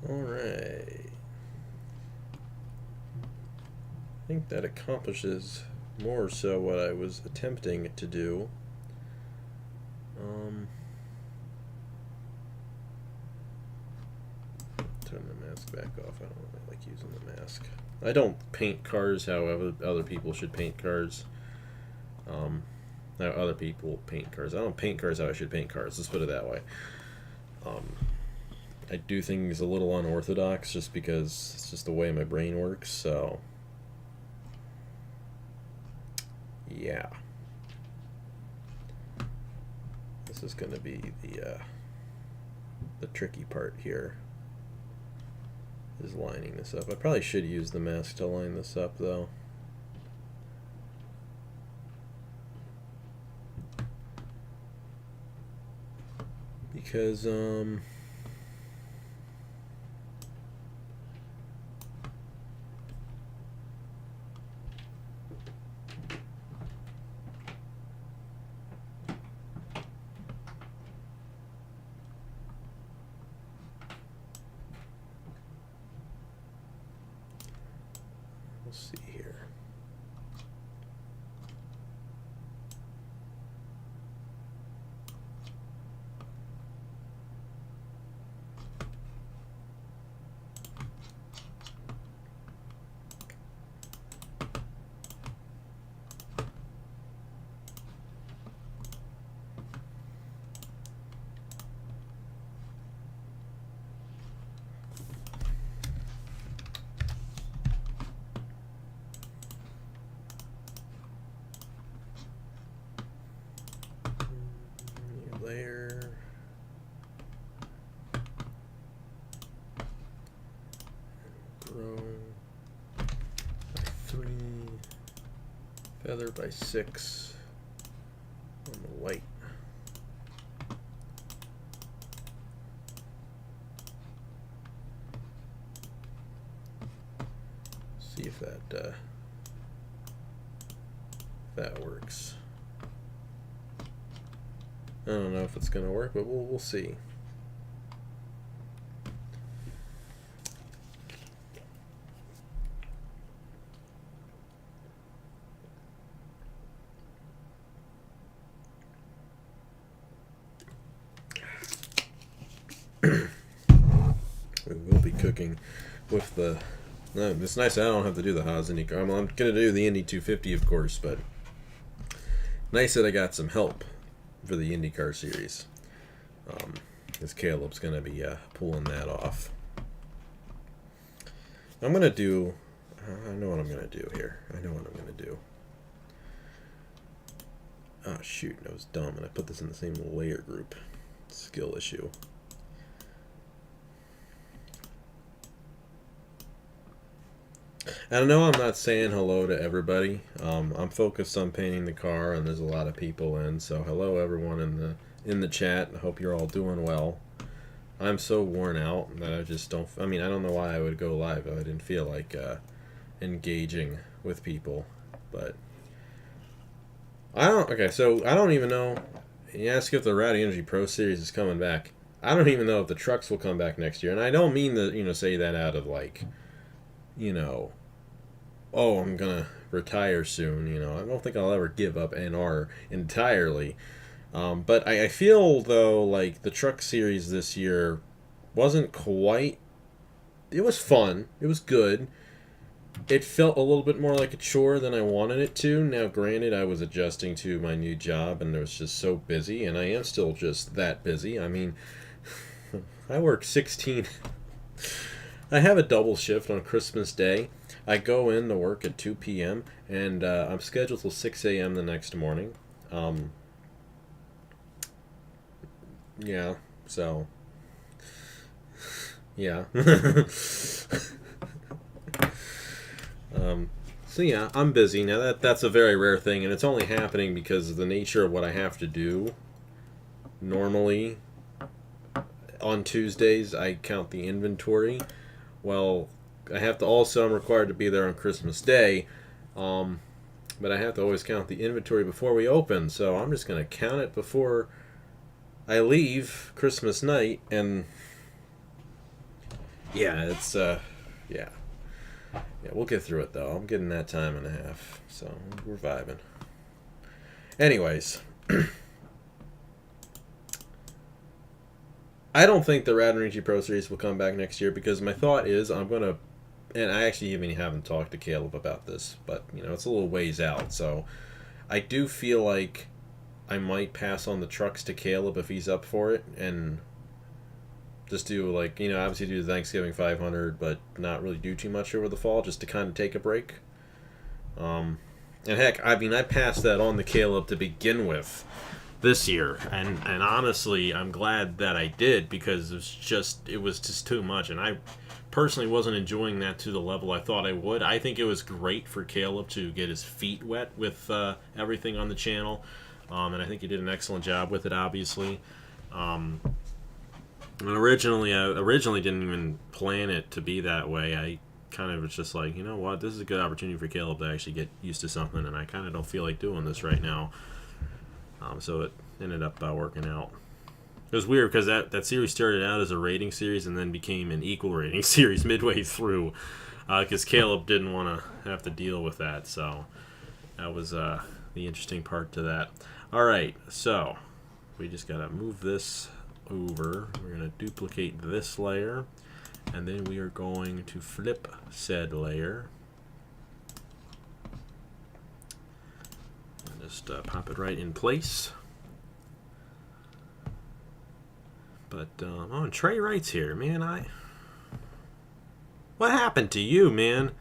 Alright. I think that accomplishes more so what I was attempting to do. Turn the mask back off. I don't really like using the mask. I don't paint cars how other people should paint cars. How other people paint cars. I don't paint cars how I should paint cars. Let's put it that way. I do things a little unorthodox just because it's just the way my brain works, so yeah. This is going to be the tricky part here, is lining this up. I probably should use the mask to line this up though. Because we'll see here. Layer. Grow by 3. Feather by 6 on the white. See if that works. I don't know if it's going to work, but we'll see. We will be cooking with the... No, it's nice that I don't have to do the Haas Indy car. I'm going to do the Indy 250, of course, but nice that I got some help for the IndyCar series. Because Caleb's going to be pulling that off. I'm going to do... I know what I'm going to do here. I know what I'm going to do. Oh, shoot. That was dumb, and I put this in the same layer group. Skill issue. I know I'm not saying hello to everybody. I'm focused on painting the car, and there's a lot of people in. So hello, everyone in the chat. I hope you're all doing well. I'm so worn out that I just don't... I mean, I don't know why I would go live if I didn't feel like engaging with people. But I don't... Okay, so I don't even know... You ask if the Rowdy Energy Pro Series is coming back. I don't even know if the trucks will come back next year. And I don't mean to, say that out of, like... oh, I'm gonna retire soon, I don't think I'll ever give up NR entirely. But I feel, though, like the truck series this year wasn't quite... It was fun. It was good. It felt a little bit more like a chore than I wanted it to. Now, granted, I was adjusting to my new job, and it was just so busy, and I am still just that busy. I mean, I work 16... I have a double shift on Christmas Day. I go in to work at 2 p.m. and I'm scheduled till 6 a.m. the next morning. Yeah, so... Yeah. So yeah, I'm busy. Now that's a very rare thing, and it's only happening because of the nature of what I have to do. Normally, on Tuesdays, I count the inventory. Well, I have to also, I'm required to be there on Christmas Day, but I have to always count the inventory before we open, so I'm just going to count it before I leave Christmas night, and yeah, it's, yeah, we'll get through it, though. I'm getting that time and a half, so we're vibing. Anyways, I don't think the Rad Energy Pro Series will come back next year because my thought is I'm going to, and I actually even haven't talked to Caleb about this, but, it's a little ways out. So I do feel like I might pass on the trucks to Caleb if he's up for it and just do, like, obviously do the Thanksgiving 500, but not really do too much over the fall just to kind of take a break. And heck, I mean, I passed that on to Caleb to begin with this year, and honestly, I'm glad that I did because it was just too much, and I personally wasn't enjoying that to the level I thought I would. I think it was great for Caleb to get his feet wet with everything on the channel, and I think he did an excellent job with it, obviously. And I originally didn't even plan it to be that way. I kind of was just like, you know what, this is a good opportunity for Caleb to actually get used to something, and I kind of don't feel like doing this right now. So it ended up working out. It was weird because that series started out as a rating series and then became an equal rating series midway through because Caleb didn't want to have to deal with that. So that was the interesting part to that. All right, so we just got to move this over. We're going to duplicate this layer, and then we are going to flip said layer. Just pop it right in place. But, oh, and Trey writes here, man, what happened to you, man?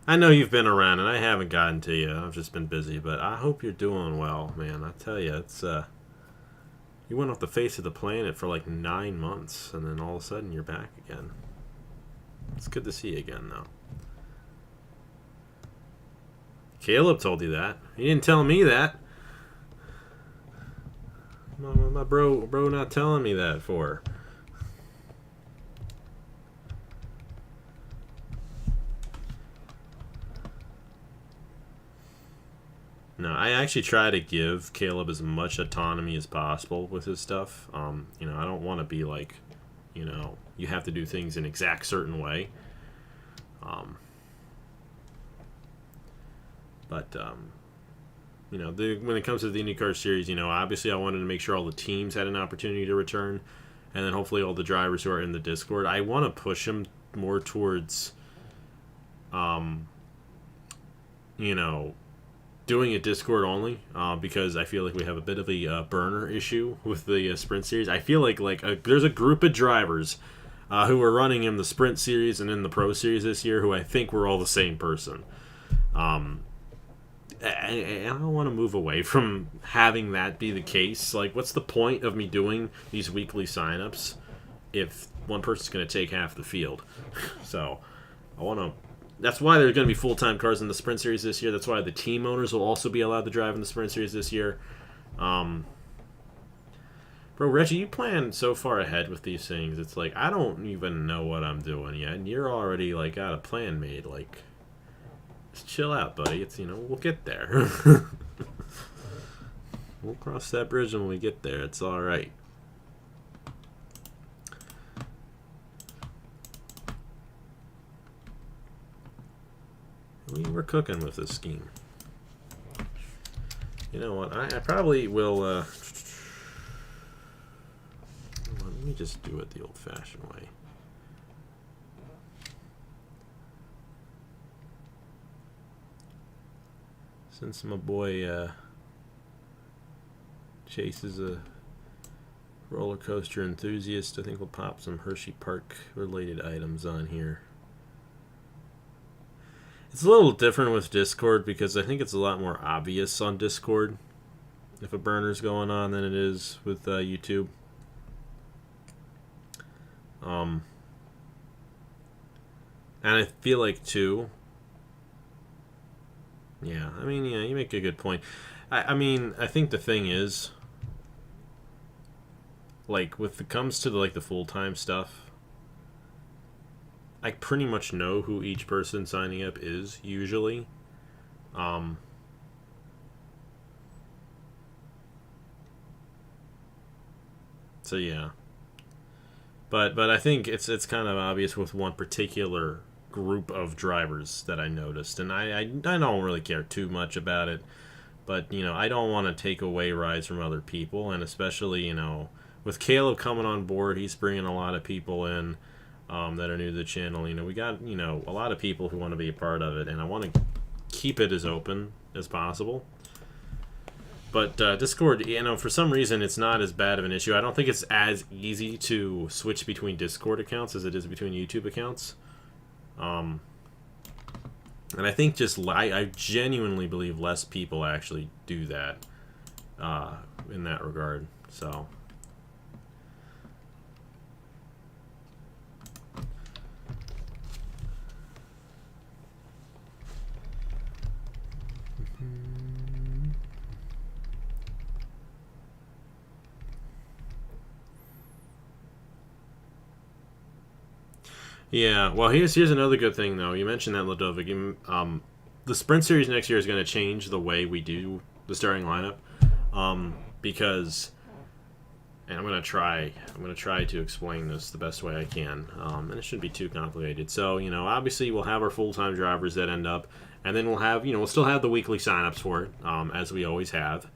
I know you've been around, and I haven't gotten to you. I've just been busy, but I hope you're doing well, man. I tell you, it's, you went off the face of the planet for like 9 months, and then all of a sudden you're back again. It's good to see you again, though. Caleb told you that. He didn't tell me that. My bro not telling me that for. No, I actually try to give Caleb as much autonomy as possible with his stuff. I don't want to be like, you have to do things an exact certain way. But when it comes to the IndyCar series, obviously I wanted to make sure all the teams had an opportunity to return. and then hopefully all the drivers who are in the Discord. I want to push them more towards, you know, doing it Discord only, because I feel like we have a bit of a burner issue with the Sprint Series. I feel like there's a group of drivers who are running in the Sprint Series and in the Pro Series this year who I think we're all the same person. And I don't want to move away from having that be the case. Like, what's the point of me doing these weekly signups if one person's going to take half the field? So, I want to... That's why there's going to be full-time cars in the Sprint Series this year. That's why the team owners will also be allowed to drive in the Sprint Series this year. Bro, Reggie, you plan so far ahead with these things. It's like, I don't even know what I'm doing yet, and you're already, like, got a plan made. Like, just chill out, buddy. It's, you know, we'll get there. We'll cross that bridge when we get there. It's all right. We're cooking with this scheme. You know what? I probably will... let me just do it the old-fashioned way. Since my boy Chase is a roller coaster enthusiast, I think we'll pop some Hershey Park related items on here. It's a little different with Discord because I think it's a lot more obvious on Discord if a burner's going on than it is with YouTube. And I feel like too. Yeah, I mean, yeah, you make a good point. I mean, I think the thing is, like, with it comes to the full-time stuff, I pretty much know who each person signing up is, usually. So, yeah. But I think it's kind of obvious with one particular group of drivers that I noticed. And I don't really care too much about it. But, you know, I don't want to take away rides from other people. And especially, you know, with Caleb coming on board, he's bringing a lot of people in that are new to the channel. You know, we got, you know, a lot of people who want to be a part of it, and I want to keep it as open as possible. But Discord, you know, for some reason, it's not as bad of an issue. I don't think it's as easy to switch between Discord accounts as it is between YouTube accounts. And I think just, I genuinely believe less people actually do that in that regard. So... Yeah, well, here's another good thing, though. You mentioned that, Ludovic. The Sprint Series next year is going to change the way we do the starting lineup, because, and I'm going to try to explain this the best way I can, and it shouldn't be too complicated. So, you know, obviously we'll have our full-time drivers that end up, and then we'll have, you know, we'll still have the weekly signups for it, as we always have.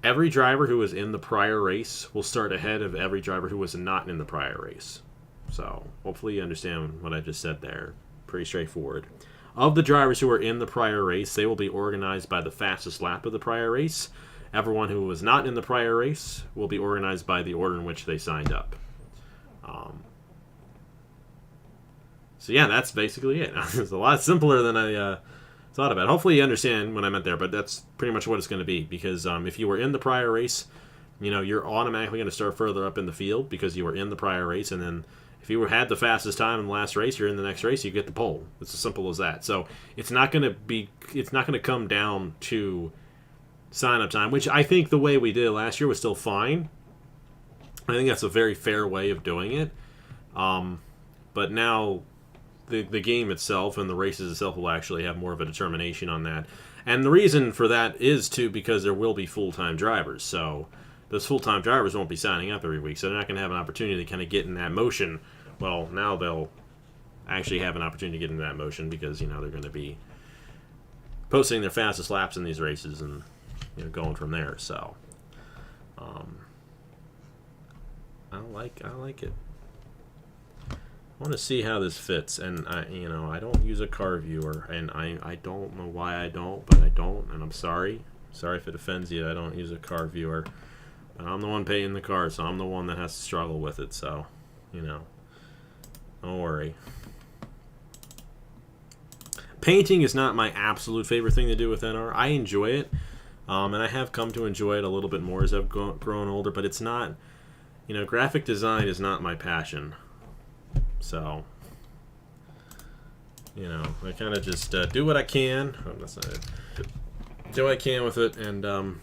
Every driver who was in the prior race will start ahead of every driver who was not in the prior race. So, hopefully you understand what I just said there. Pretty straightforward. Of the drivers who were in the prior race, they will be organized by the fastest lap of the prior race. Everyone who was not in the prior race will be organized by the order in which they signed up. So yeah, that's basically it. It's a lot simpler than I thought about. Hopefully you understand what I meant there, but that's pretty much what it's going to be. Because if you were in the prior race, you know, you're automatically going to start further up in the field because you were in the prior race, and then if you had the fastest time in the last race, you're in the next race, you get the pole. It's as simple as that. So it's not going to come down to sign-up time, which I think the way we did it last year was still fine. I think that's a very fair way of doing it. But now the game itself and the races itself will actually have more of a determination on that. And the reason for that is, too, because there will be full-time drivers. So those full-time drivers won't be signing up every week, so they're not going to have an opportunity to kind of get in that motion. Well, now they'll actually have an opportunity to get into that motion because, you know, they're going to be posting their fastest laps in these races and, you know, going from there. So, I like it. I want to see how this fits, and I don't use a car viewer, and I don't know why I don't, but I don't, and I'm sorry. Sorry if it offends you. I don't use a car viewer, but I'm the one paying the car, so I'm the one that has to struggle with it. So, don't worry. Painting is not my absolute favorite thing to do with NR. I enjoy it, and I have come to enjoy it a little bit more as I've grown older, but it's not, graphic design is not my passion. So, I kind of just do what I can. Oh, that's not it. Do what I can with it, and, I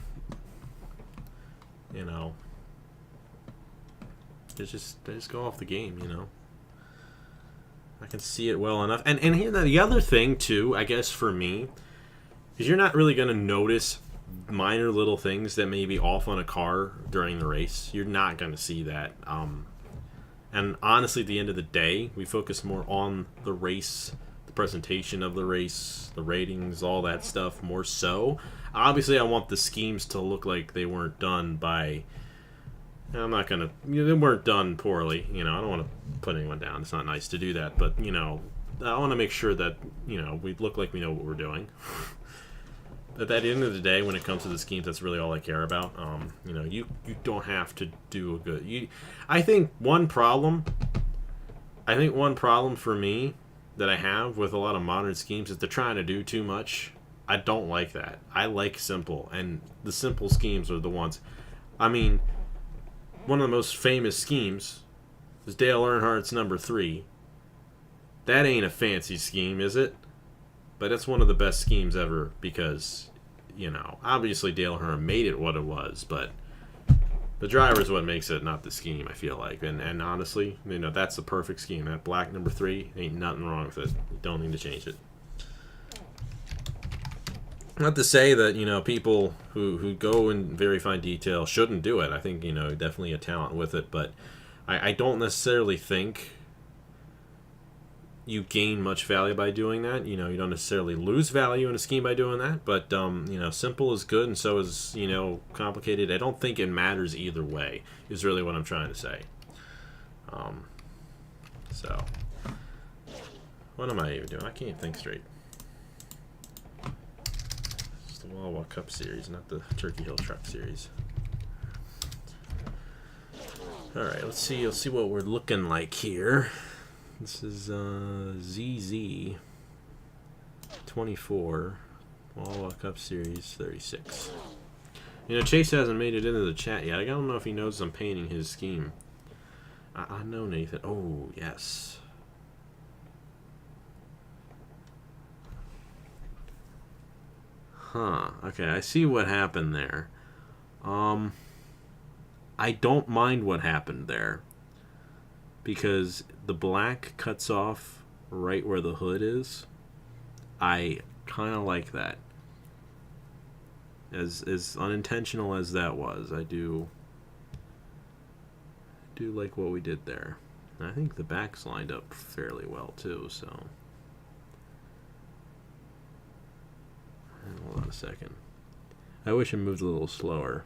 just go off the game, I can see it well enough. And here, the other thing, too, I guess, for me, is you're not really going to notice minor little things that may be off on a car during the race. You're not going to see that. And honestly, at the end of the day, we focus more on the race, the presentation of the race, the ratings, all that stuff more so. Obviously, I want the schemes to look like they weren't done by... I'm not going to... they weren't done poorly. I don't want to put anyone down. It's not nice to do that. But, I want to make sure that, we look like we know what we're doing. At the end of the day, when it comes to the schemes, that's really all I care about. You don't have to do a good... I think one problem for me that I have with a lot of modern schemes is they're trying to do too much. I don't like that. I like simple, and the simple schemes are the ones... one of the most famous schemes is Dale Earnhardt's number 3. That ain't a fancy scheme, is it? But it's one of the best schemes ever because, obviously Dale Earnhardt made it what it was, but the driver is what makes it, not the scheme, I feel like. And honestly, that's the perfect scheme. That black number 3, ain't nothing wrong with it. You don't need to change it. Not to say that, people who go in very fine detail shouldn't do it. I think, definitely a talent with it, but I don't necessarily think you gain much value by doing that. You don't necessarily lose value in a scheme by doing that, but, simple is good and so is, complicated. I don't think it matters either way, is really what I'm trying to say. So, what am I even doing? I can't think straight. Wawa Cup Series, not the Turkey Hill Truck Series. Alright, let's see what we're looking like here. This is ZZ 24 Wawa Cup Series 36. Chase hasn't made it into the chat yet. I don't know if he knows I'm painting his scheme. I know, Nathan. Oh, yes. Huh. Okay, I see what happened there. I don't mind what happened there. Because the black cuts off right where the hood is. I kind of like that. As unintentional as that was, I do like what we did there. And I think the back's lined up fairly well too, so... Hold on a second. I wish it moved a little slower.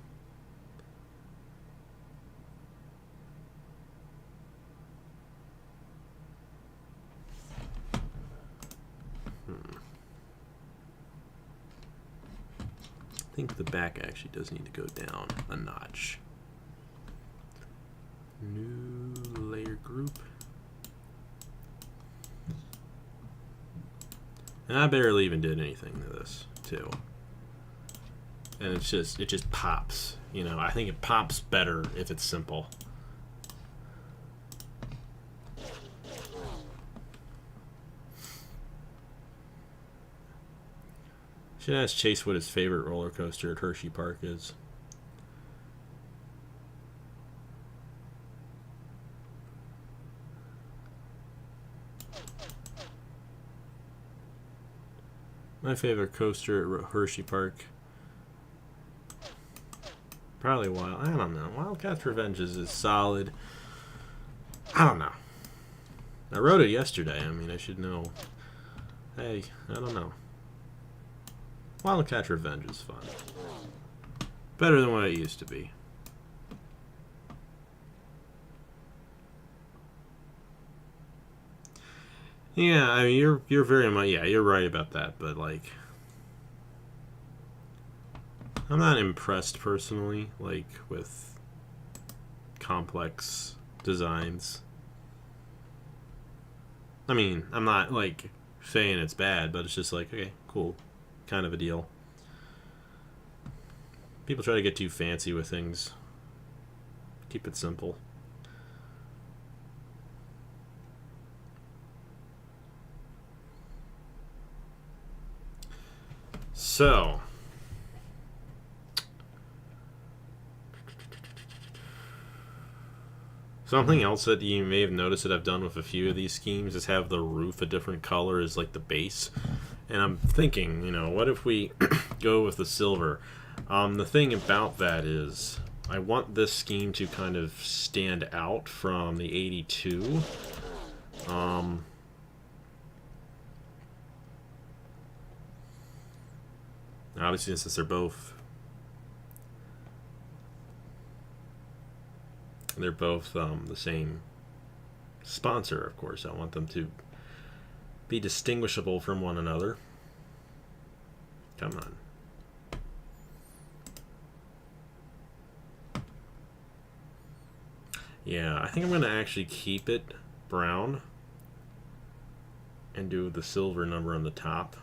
I think the back actually does need to go down a notch. New layer group. And I barely even did anything to this, too. And it just pops. I think it pops better if it's simple. Should ask Chase what his favorite roller coaster at Hershey Park is. My favorite coaster at Hershey Park. Probably Wild. I don't know. Wildcats Revenges is solid. I don't know. I wrote it yesterday. I should know. Hey, I don't know. Wildcats Revenge is fun. Better than what it used to be. Yeah, I mean, you're very much, yeah, you're right about that, but like, I'm not impressed personally, like with complex designs. I mean, I'm not like saying it's bad, but it's just like, okay, cool, kind of a deal. People try to get too fancy with things. Keep it simple. So, something else that you may have noticed that I've done with a few of these schemes is have the roof a different color as like the base. And I'm thinking, what if we go with the silver? The thing about that is, I want this scheme to kind of stand out from the 82. Obviously, since they're both the same sponsor, of course, I want them to be distinguishable from one another. Come on. Yeah, I think I'm going to actually keep it brown and do the silver number on the top,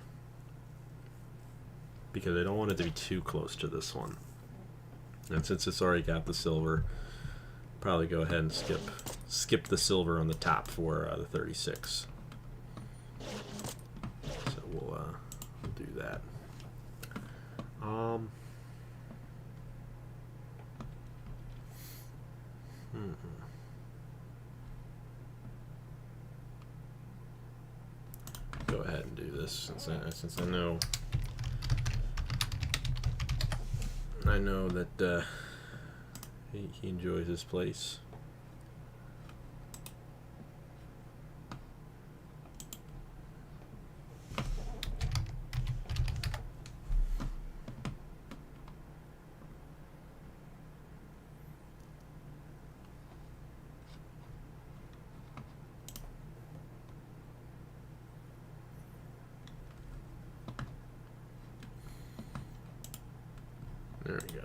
because I don't want it to be too close to this one. And since it's already got the silver, probably go ahead and skip the silver on the top for the 36. So we'll do that. Go ahead and do this since I know that he enjoys his place. There we go.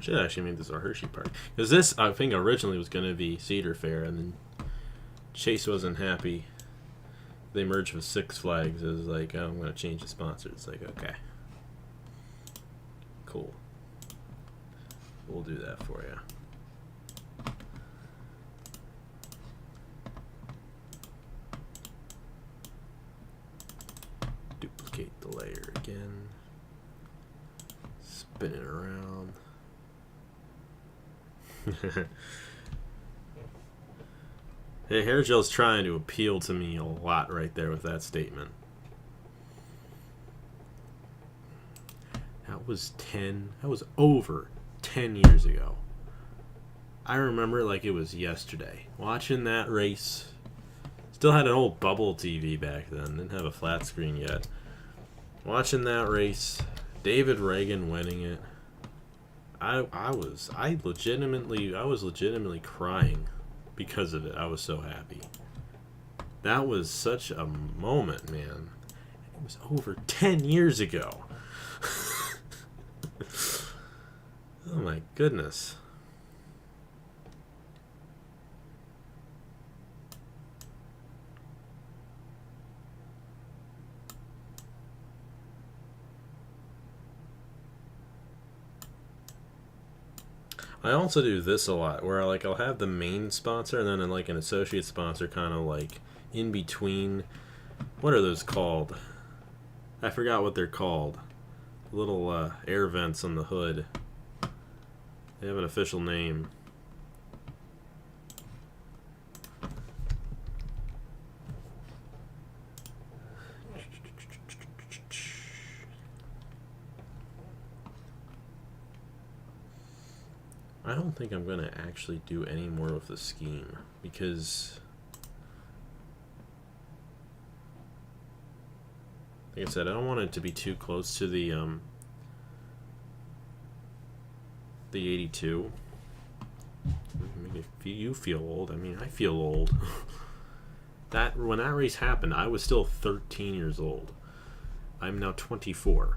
Should actually make this a Hershey party, because this, I think, originally was going to be Cedar Fair, and then Chase wasn't happy. They merged with Six Flags. It was like, oh, I'm going to change the sponsor. It's like, okay, cool, we'll do that for you. Duplicate the layer again, spin it around. Hey, Hair Gel's trying to appeal to me a lot right there with that statement. That was over 10 years ago. I remember like it was yesterday. Watching that race. Still had an old bubble TV back then. Didn't have a flat screen yet. Watching that race. David Reagan winning it. I was legitimately crying because of it. I was so happy. That was such a moment, man. It was over 10 years ago. Oh my goodness. I also do this a lot, where like I'll have the main sponsor and then like an associate sponsor kind of like in between. What are those called? I forgot what they're called. Little air vents on the hood. They have an official name. I don't think I'm going to actually do any more of the scheme because, like I said, I don't want it to be too close to the 82. I mean, if you feel old, I mean, I feel old. When that race happened, I was still 13 years old. I'm now 24.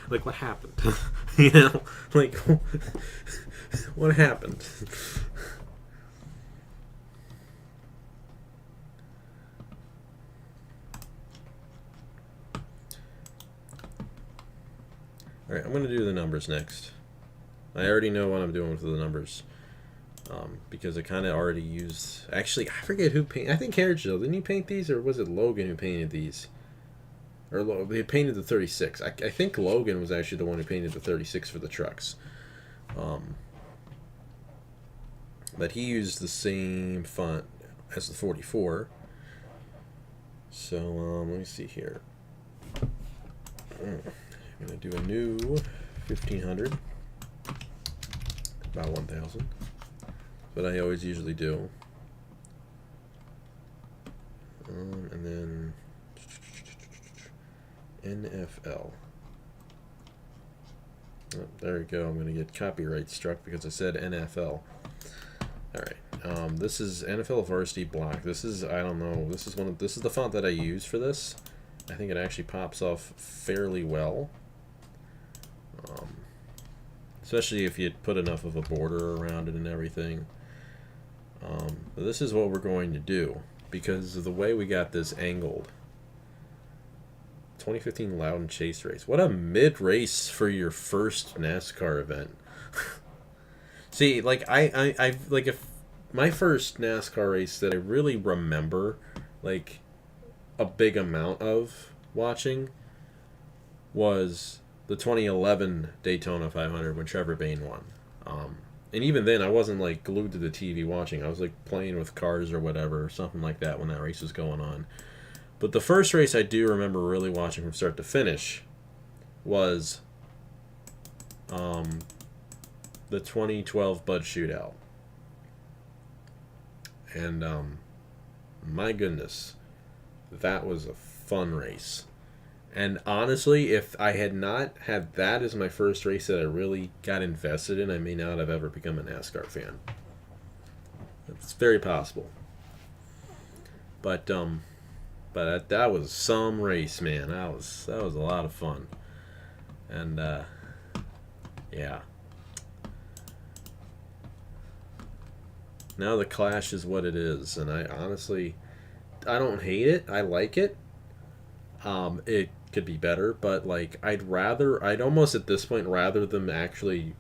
Like, what happened? You know, like, what happened? All right, I'm going to do the numbers next. I already know what I'm doing with the numbers. Because I kind of already used... Actually, I forget who painted... I think Carriage Jill, didn't you paint these? Or was it Logan who painted these? Or they painted the 36. I think Logan was actually the one who painted the 36 for the trucks. But he used the same font as the 44. So, let me see here. I'm going to do a new 1500. About 1,000. But I always usually do. And then NFL. Oh, there we go. I'm going to get copyright struck because I said NFL. Alright. This is NFL Varsity Black. This is, I don't know, this is the font that I use for this. I think it actually pops off fairly well. Especially if you put enough of a border around it and everything. But this is what we're going to do because of the way we got this angled. 2015 Loudon Chase race. What a mid-race for your first NASCAR event. See, like I like if my first NASCAR race that I really remember like a big amount of watching was the 2011 Daytona 500 when Trevor Bayne won. And even then, I wasn't like glued to the TV watching. I was like playing with cars or whatever, or something like that when that race was going on. But the first race I do remember really watching from start to finish was the 2012 Bud Shootout. And my goodness, that was a fun race. And honestly, if I had not had that as my first race that I really got invested in, I may not have ever become a NASCAR fan. It's very possible. But that was some race, man. That was a lot of fun. And yeah. Now the Clash is what it is, and I honestly don't hate it. I like it. It could be better, but like I'd almost at this point rather them actually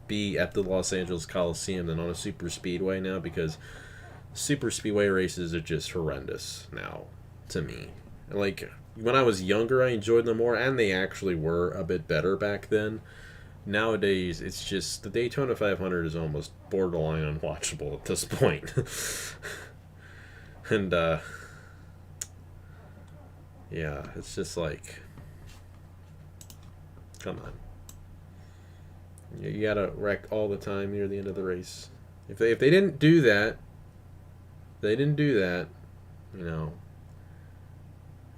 be at the Los Angeles Coliseum than on a super speedway now, because super speedway races are just horrendous now to me. Like when I was younger I enjoyed them more, and they actually were a bit better back then. Nowadays it's just the Daytona 500 is almost borderline unwatchable at this point. And yeah, it's just like, come on. You gotta wreck all the time near the end of the race. If they didn't do that, you know,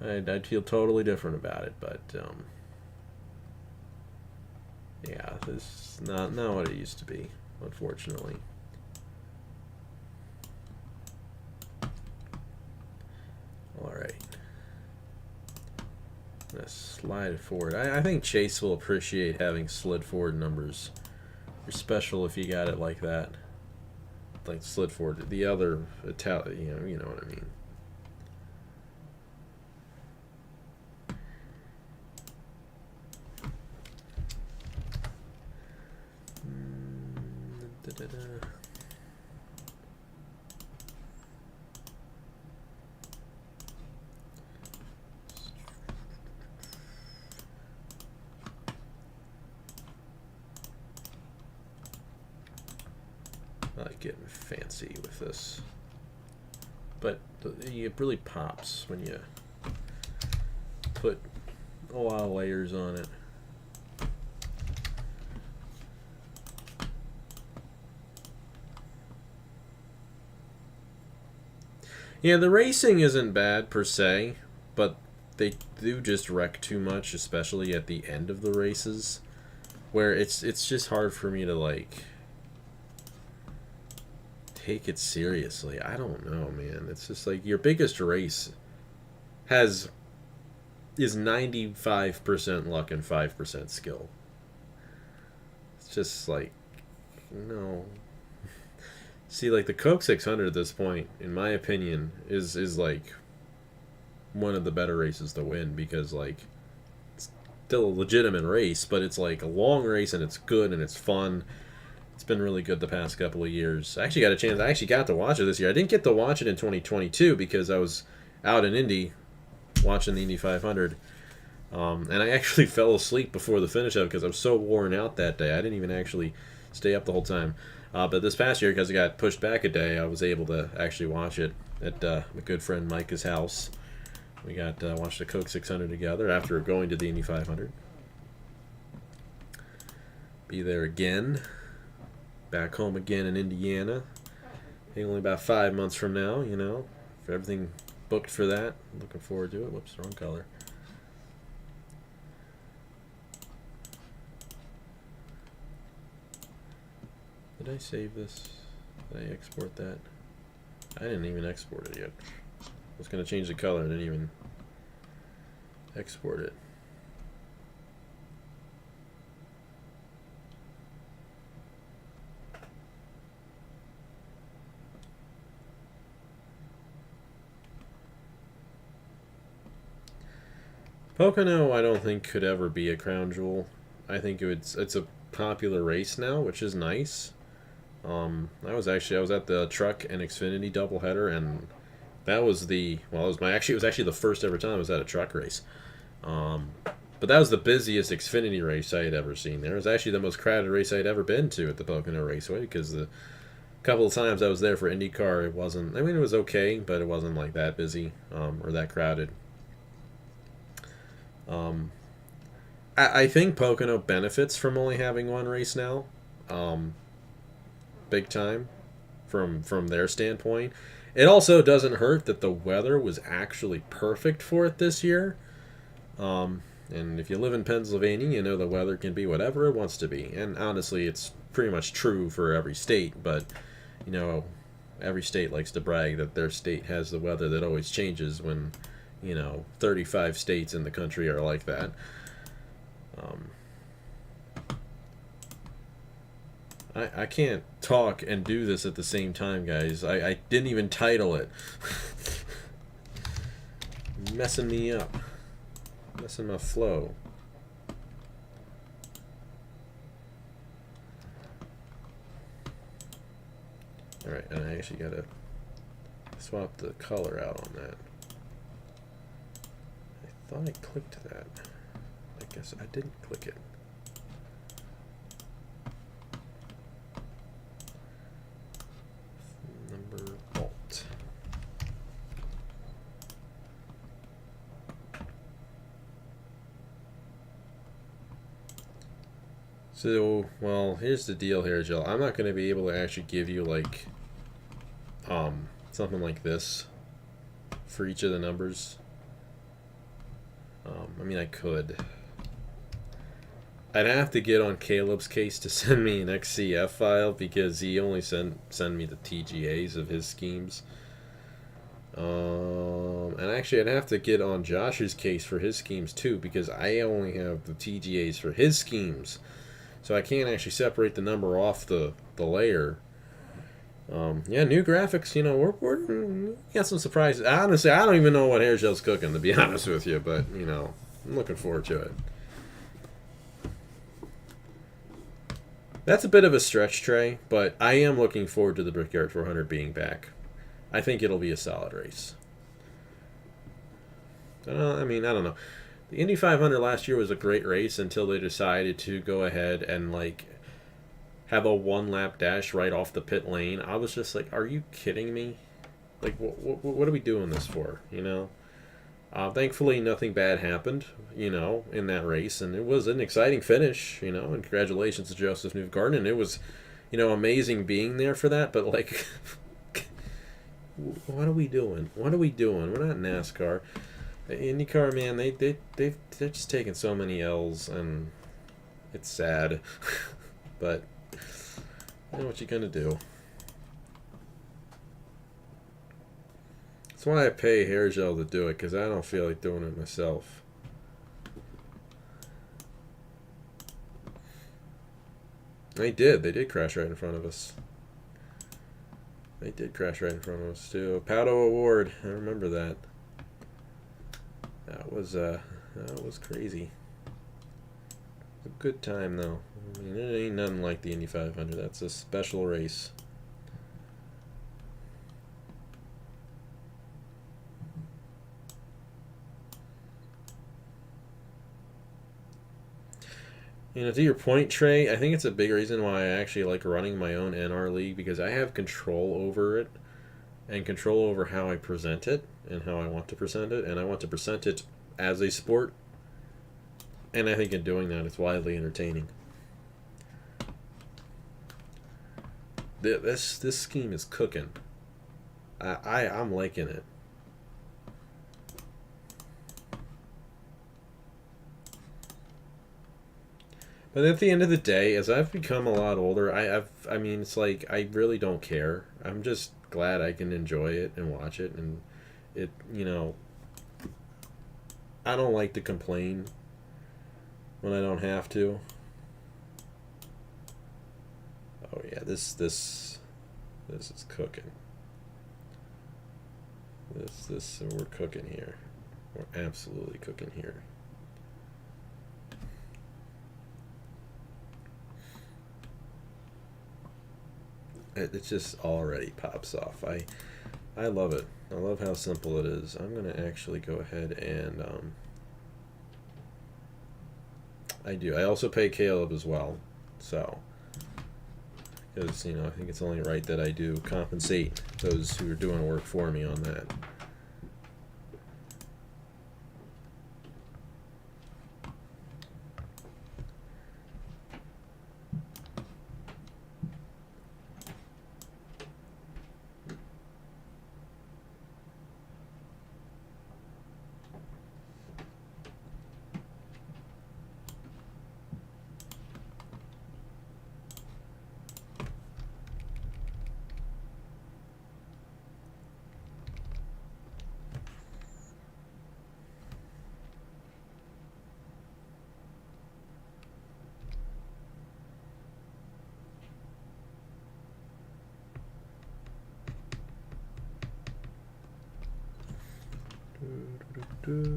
I'd feel totally different about it. But yeah, this is not what it used to be, unfortunately. All right. I'm gonna slide it forward. I think Chase will appreciate having slid forward numbers. You're special if you got it like that. Like slid forward. The other Italian, you know what I mean. I like getting fancy with this, but it really pops when you put a lot of layers on it. Yeah, the racing isn't bad per se, but they do just wreck too much, especially at the end of the races, where it's just hard for me to like take it seriously. I don't know, man. It's just like your biggest race has is 95% luck and 5% skill. It's just like no. See, like the Coke 600 at this point, in my opinion, is like one of the better races to win because like it's still a legitimate race, but it's like a long race and it's good and it's fun. It's been really good the past couple of years. I actually got a chance. I actually got to watch it this year. I didn't get to watch it in 2022 because I was out in Indy watching the Indy 500. And I actually fell asleep before the finish of it because I was so worn out that day. I didn't even actually stay up the whole time. But this past year, because it got pushed back a day, I was able to actually watch it at my good friend Micah's house. We got watched the Coke 600 together after going to the Indy 500. Be there again. Back home again in Indiana. Only about 5 months from now, you know. For everything booked for that. Looking forward to it. Whoops, wrong color. Did I save this? Did I export that? I didn't even export it yet. I was going to change the color. I didn't even export it. Pocono, I don't think could ever be a crown jewel. I think it's a popular race now, which is nice. I was at the Truck and Xfinity doubleheader, and that was it was actually the first ever time I was at a truck race. But that was the busiest Xfinity race I had ever seen. There was actually the most crowded race I had ever been to at the Pocono Raceway because the couple of times I was there for IndyCar, it wasn't. I mean, it was okay, but it wasn't like that busy or that crowded. I think Pocono benefits from only having one race now, big time, from their standpoint. It also doesn't hurt that the weather was actually perfect for it this year. And if you live in Pennsylvania, you know the weather can be whatever it wants to be. And honestly, it's pretty much true for every state. But, you know, every state likes to brag that their state has the weather that always changes when, 35 states in the country are like that. I can't talk and do this at the same time, guys. I didn't even title it. Messing me up. Messing my flow. Alright, and I actually gotta swap the color out on that. I thought I clicked that. I guess I didn't click it. Number alt. So, well, here's the deal here, Jill. I'm not going to be able to actually give you, like, something like this for each of the numbers. I mean, I could. I'd have to get on Caleb's case to send me an XCF file because he only send me the TGAs of his schemes. And actually, I'd have to get on Josh's case for his schemes too because I only have the TGAs for his schemes. So I can't actually separate the number off the layer. Yeah, new graphics, we got some surprises. Honestly, I don't even know what Hairshell's cooking, to be honest with you, but, I'm looking forward to it. That's a bit of a stretch, Trey, but I am looking forward to the Brickyard 400 being back. I think it'll be a solid race. I don't know. The Indy 500 last year was a great race until they decided to go ahead and, have a one-lap dash right off the pit lane. I was just like, are you kidding me? Like, what are we doing this for, Thankfully, nothing bad happened, in that race. And it was an exciting finish, and congratulations to Joseph Newgarden. It was, amazing being there for that. But, What are we doing? What are we doing? We're not NASCAR. IndyCar, man, they're just taking so many L's, and it's sad. But you know what you gonna do. That's why I pay hair gel to do it, because I don't feel like doing it myself. They did crash right in front of us. They did crash right in front of us too. Pato Award, I remember that. That was crazy. A good time though. I mean, it ain't nothing like the Indy 500. That's a special race. You know, to your point, Trey, I think it's a big reason why I actually like running my own NR league, because I have control over it and control over how I present it and how I want to present it, and I want to present it as a sport. And I think in doing that, it's widely entertaining. This scheme is cooking. I'm liking it. But at the end of the day, as I've become a lot older, I mean, it's like I really don't care. I'm just glad I can enjoy it and watch it, and it, you know, I don't like to complain when I don't have to. Oh yeah, this is cooking. We're cooking here. We're absolutely cooking here. It just already pops off. I love it. I love how simple it is. I'm gonna actually go ahead and I do. I also pay Caleb as well, so because you know I think it's only right that I do compensate those who are doing work for me on that. Alright.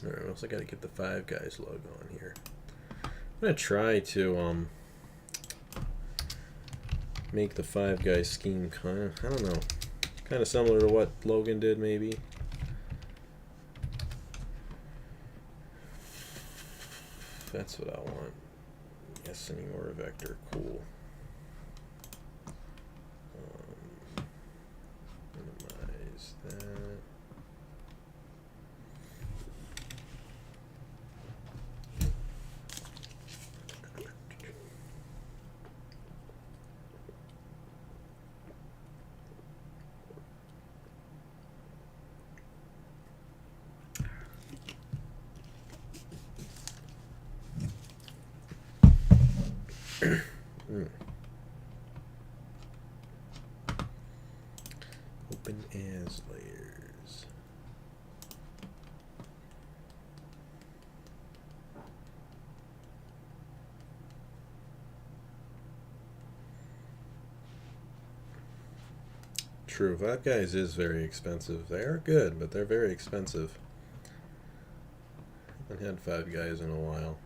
Alright, I also got to get the Five Guys logo on here. I'm gonna try to make the Five Guys scheme kind of, I don't know, kind of similar to what Logan did maybe. That's what I want. Yes, anymore vector, cool. Minimize that. Open as layers. True, Five Guys is very expensive. They are good, but they're very expensive. I haven't had Five Guys in a while.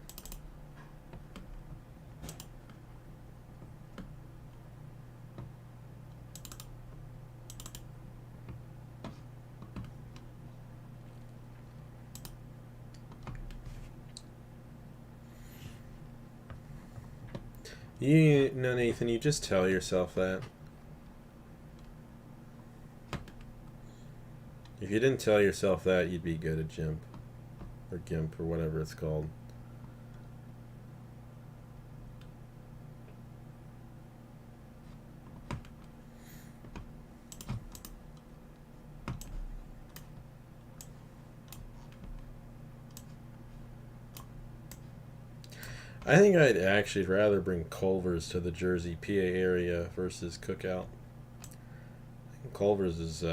No, Nathan, you just tell yourself that. If you didn't tell yourself that, you'd be good at GIMP. Or GIMP, or whatever it's called. I think I'd actually rather bring Culver's to the Jersey, PA area versus Cookout. I think Culver's is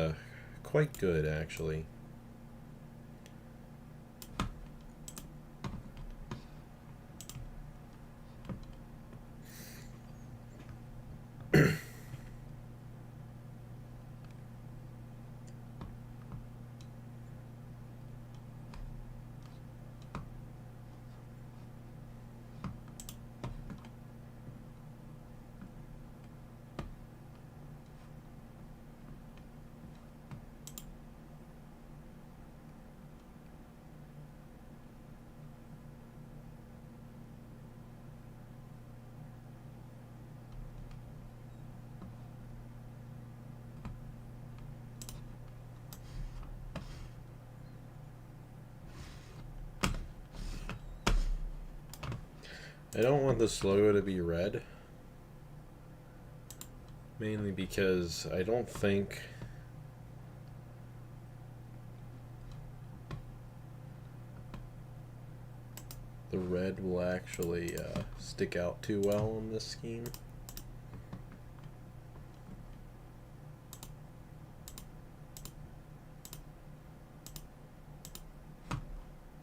quite good, actually. I don't want this logo to be red. Mainly because I don't think the red will actually stick out too well in this scheme.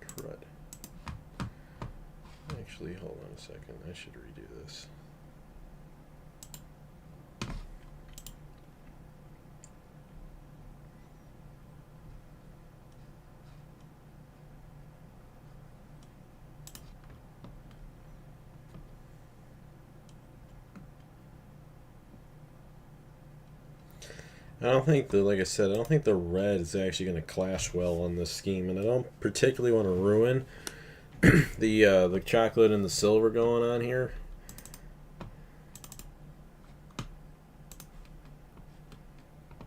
Crud. Actually, hold on a second. I should redo this. I don't think like I said, I don't think the red is actually going to clash well on this scheme, and I don't particularly want to ruin the chocolate and the silver going on here.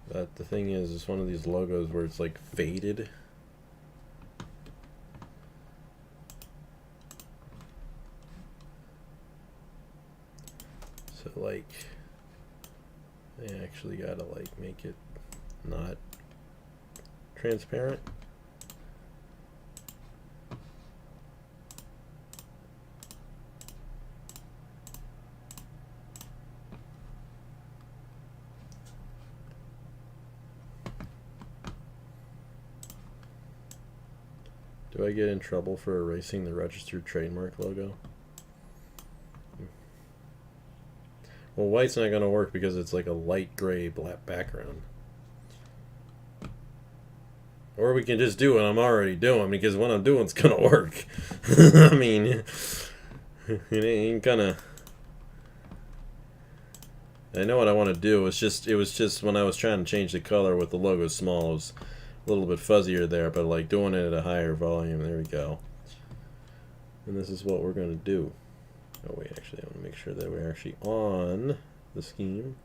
But the thing is, it's one of these logos where it's like faded. So like, they actually gotta like make it not transparent. Do I get in trouble for erasing the registered trademark logo? Well, white's not going to work because it's like a light gray black background. Or we can just do what I'm already doing, because what I'm doing is going to work. I mean, it ain't gonna... I know what I want to do. It was just when I was trying to change the color with the logo small, it was a little bit fuzzier there, but like doing it at a higher volume, there we go. And this is what we're going to do. Oh wait, actually I want to make sure that we're actually on the scheme.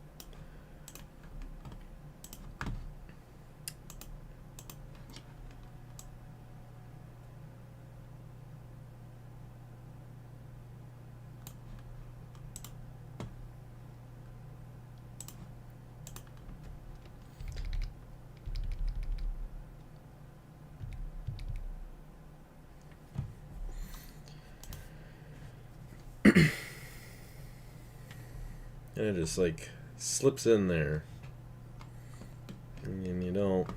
And it just like slips in there, and you don't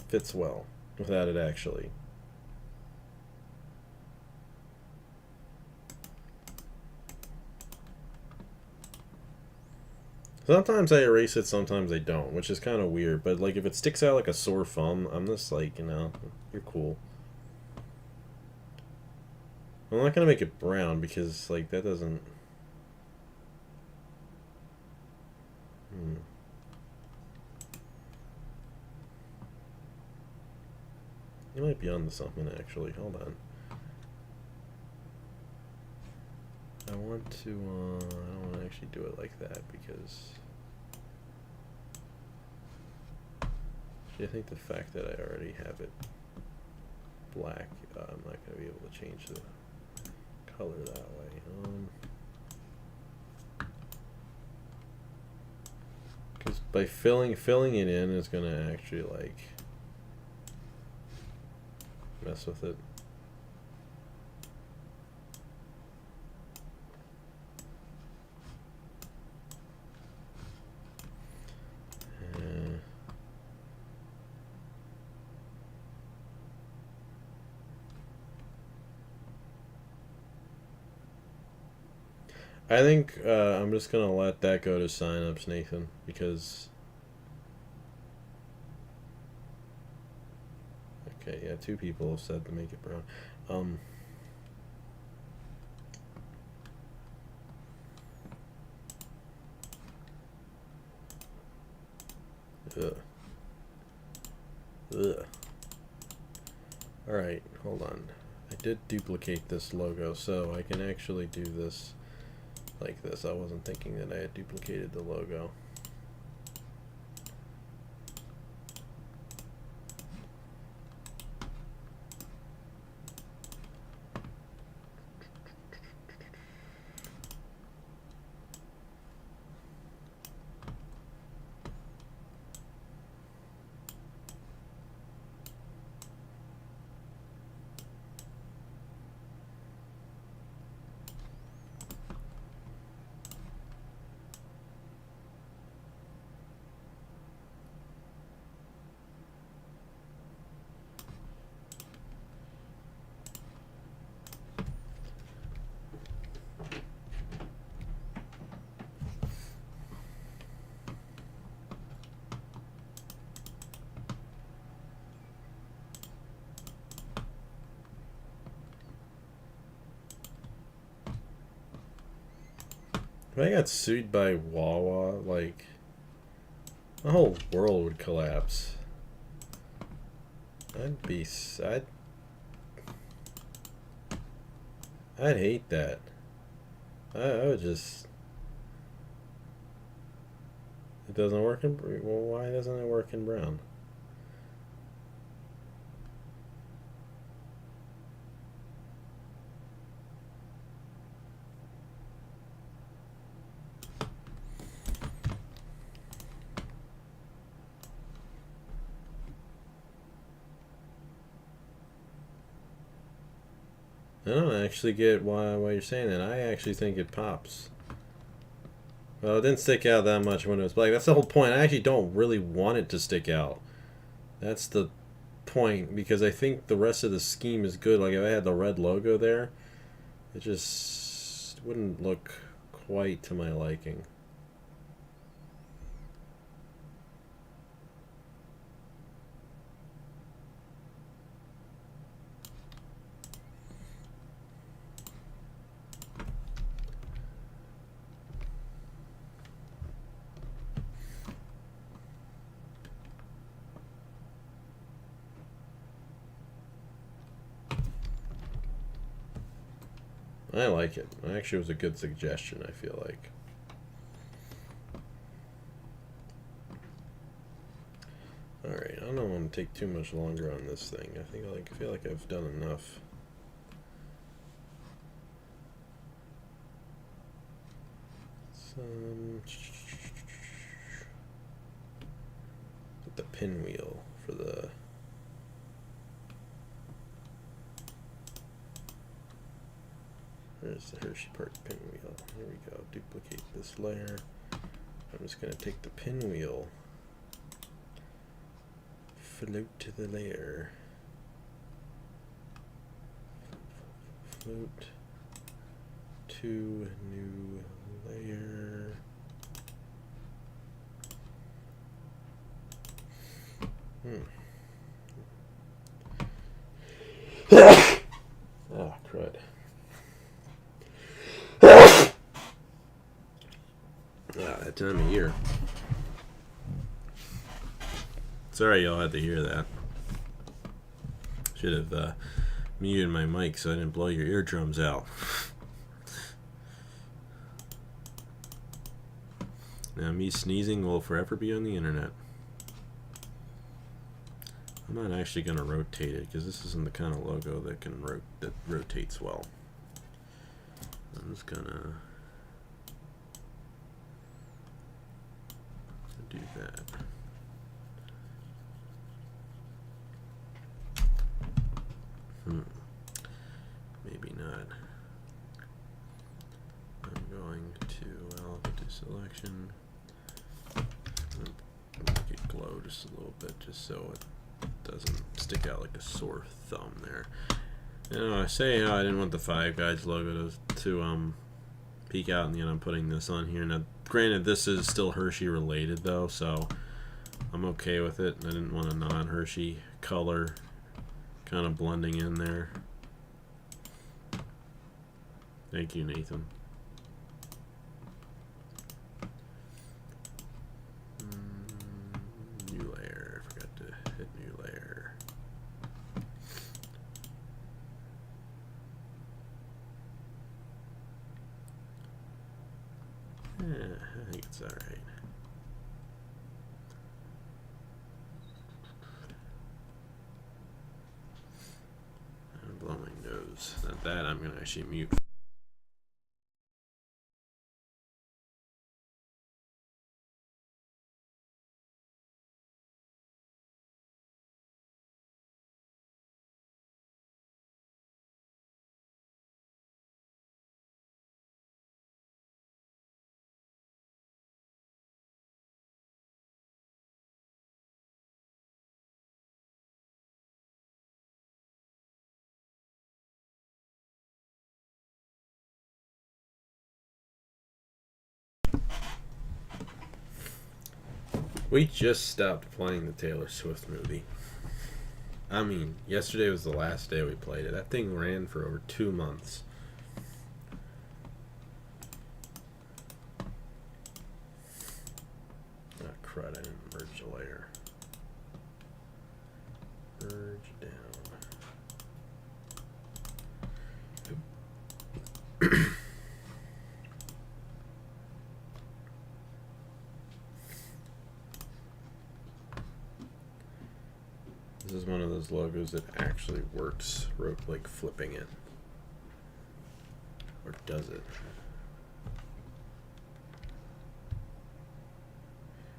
fits well without it actually. Sometimes I erase it, sometimes I don't, which is kind of weird. But like if it sticks out like a sore thumb, I'm just like, you know, you're cool. I'm not gonna make it brown because like that doesn't. You might be onto something actually. Hold on. I want want to, I don't want to actually do it like that because I think the fact that I already have it black, I'm not going to be able to change the color that way. Because by filling it in is going to actually like mess with it. I think I'm just gonna let that go to signups, Nathan, because okay, yeah, 2 people have said to make it brown. Ugh. All right, hold on. I did duplicate this logo, so I can actually do this like this. I wasn't thinking that I had duplicated the logo. If I got sued by Wawa, like, the whole world would collapse. I'd hate that. I would just... It doesn't work in... Well, why doesn't it work in brown? I don't actually get why you're saying that. I actually think it pops. Well, it didn't stick out that much when it was black. That's the whole point. I actually don't really want it to stick out. That's the point, because I think the rest of the scheme is good. Like, if I had the red logo there, it just wouldn't look quite to my liking. I like it. Actually, it was a good suggestion, I feel like. Alright, I don't want to take too much longer on this thing. I feel like I've done enough. Put the pinwheel for the... There's the Hershey Park pinwheel. Here we go. Duplicate this layer. I'm just going to take the pinwheel, float to the layer, float to new layer. Oh, crud. That time of year. Sorry y'all had to hear that. Should have muted my mic so I didn't blow your eardrums out. Now, me sneezing will forever be on the internet. I'm not actually going to rotate it because this isn't the kind of logo that that rotates well. I'm just going to do that. Maybe not. I'm going to, I'll go to selection. Make it glow just a little bit, just so it doesn't stick out like a sore thumb there. You know, I say how I didn't want the Five Guys logo to peek out, and yet I'm putting this on here. Now, granted, this is still Hershey related though, so I'm okay with it. I didn't want a non-Hershey color kind of blending in there. Thank you, Nathan. New layer. I forgot to hit new layer. Yeah, I think it's alright. I'm blowing my nose. Not that, I'm going to actually mute. We just stopped playing the Taylor Swift movie. I mean, yesterday was the last day we played it. That thing ran for over 2 months. Ah, crud, I didn't merge the layer. Merge down. This is one of those logos that actually works, like flipping it. Or does it?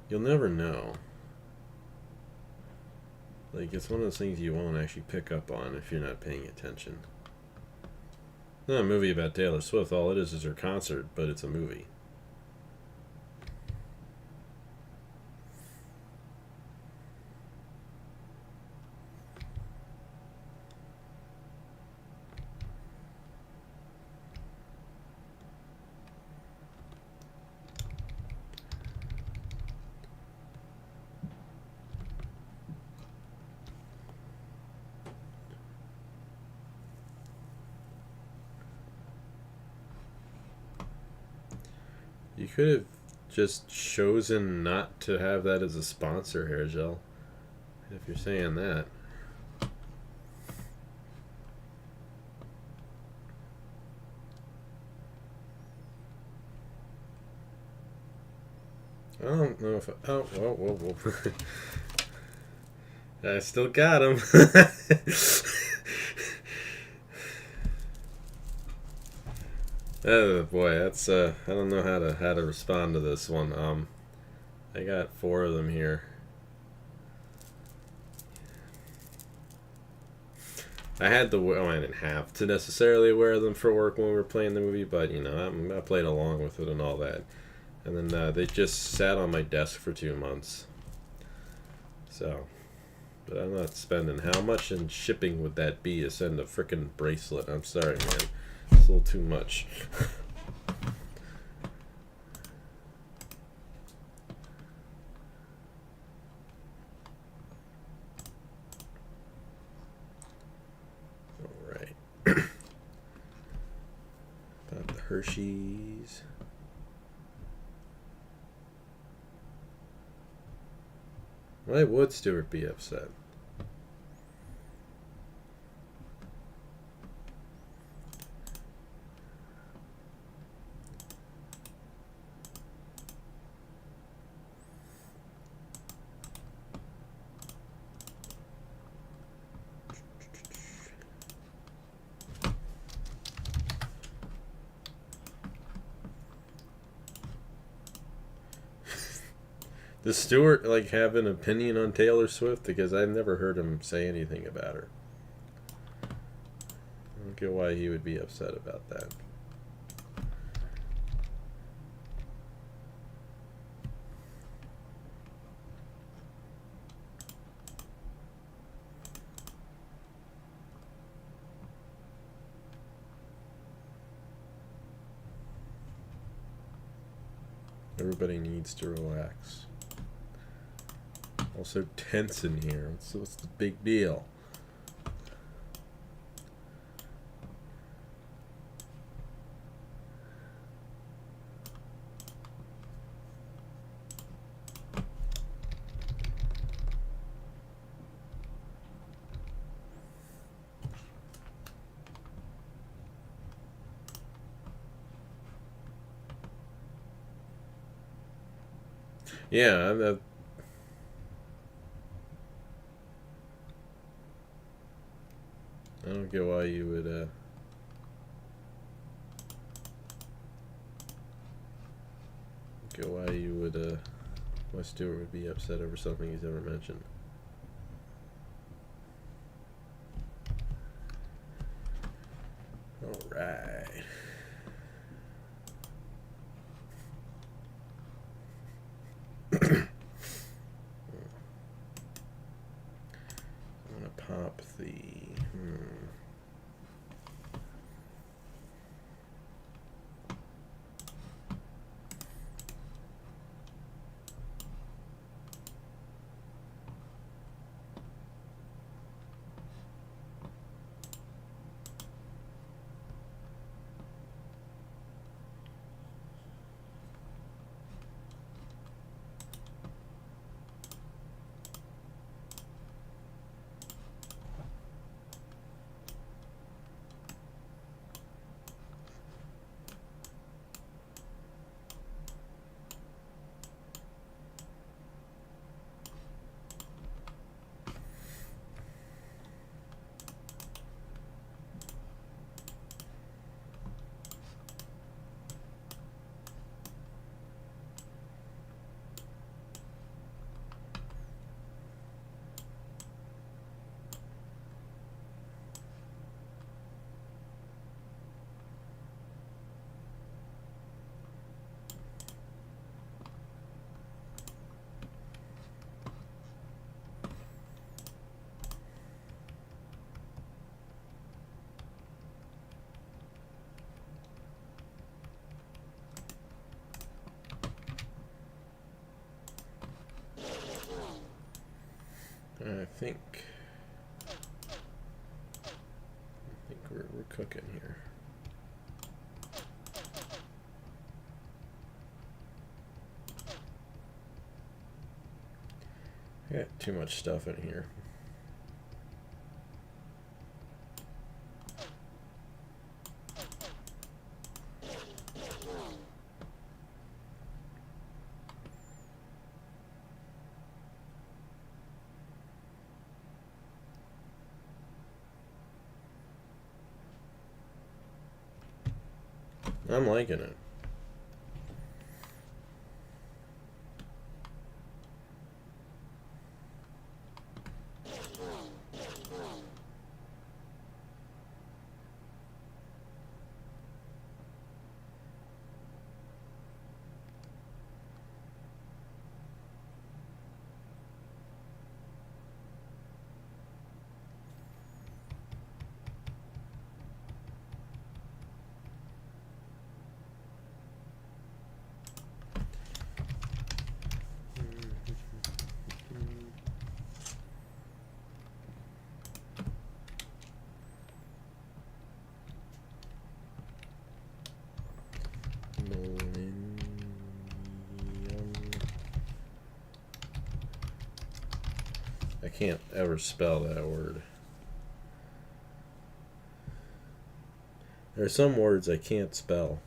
You'll never know. Like, it's one of those things you won't actually pick up on if you're not paying attention. It's not a movie about Taylor Swift, all it is her concert, but it's a movie. You could have just chosen not to have that as a sponsor, hair gel. If you're saying that. I don't know if oh, whoa. I still got him. Oh boy, that's I don't know how to respond to this one. I got 4 of them here. I had to wear, I didn't have to necessarily wear them for work when we were playing the movie, but you know, I played along with it and all that. And then they just sat on my desk for 2 months. So, but I'm not spending. How much in shipping would that be to send a frickin' bracelet? I'm sorry, man. It's a little too much. Alright. About the Hershey's. Why would Stuart be upset? Does Stewart like have an opinion on Taylor Swift? Because I've never heard him say anything about her. I don't get why he would be upset about that. Everybody needs to relax. Also tense in here. What's the big deal? Yeah, I don't get why you would, why Stewart would be upset over something he's ever mentioned. All right. I'm gonna pop the. I think we're cooking here. I got too much stuff in here. I'm liking it. I can't ever spell that word. There are some words I can't spell.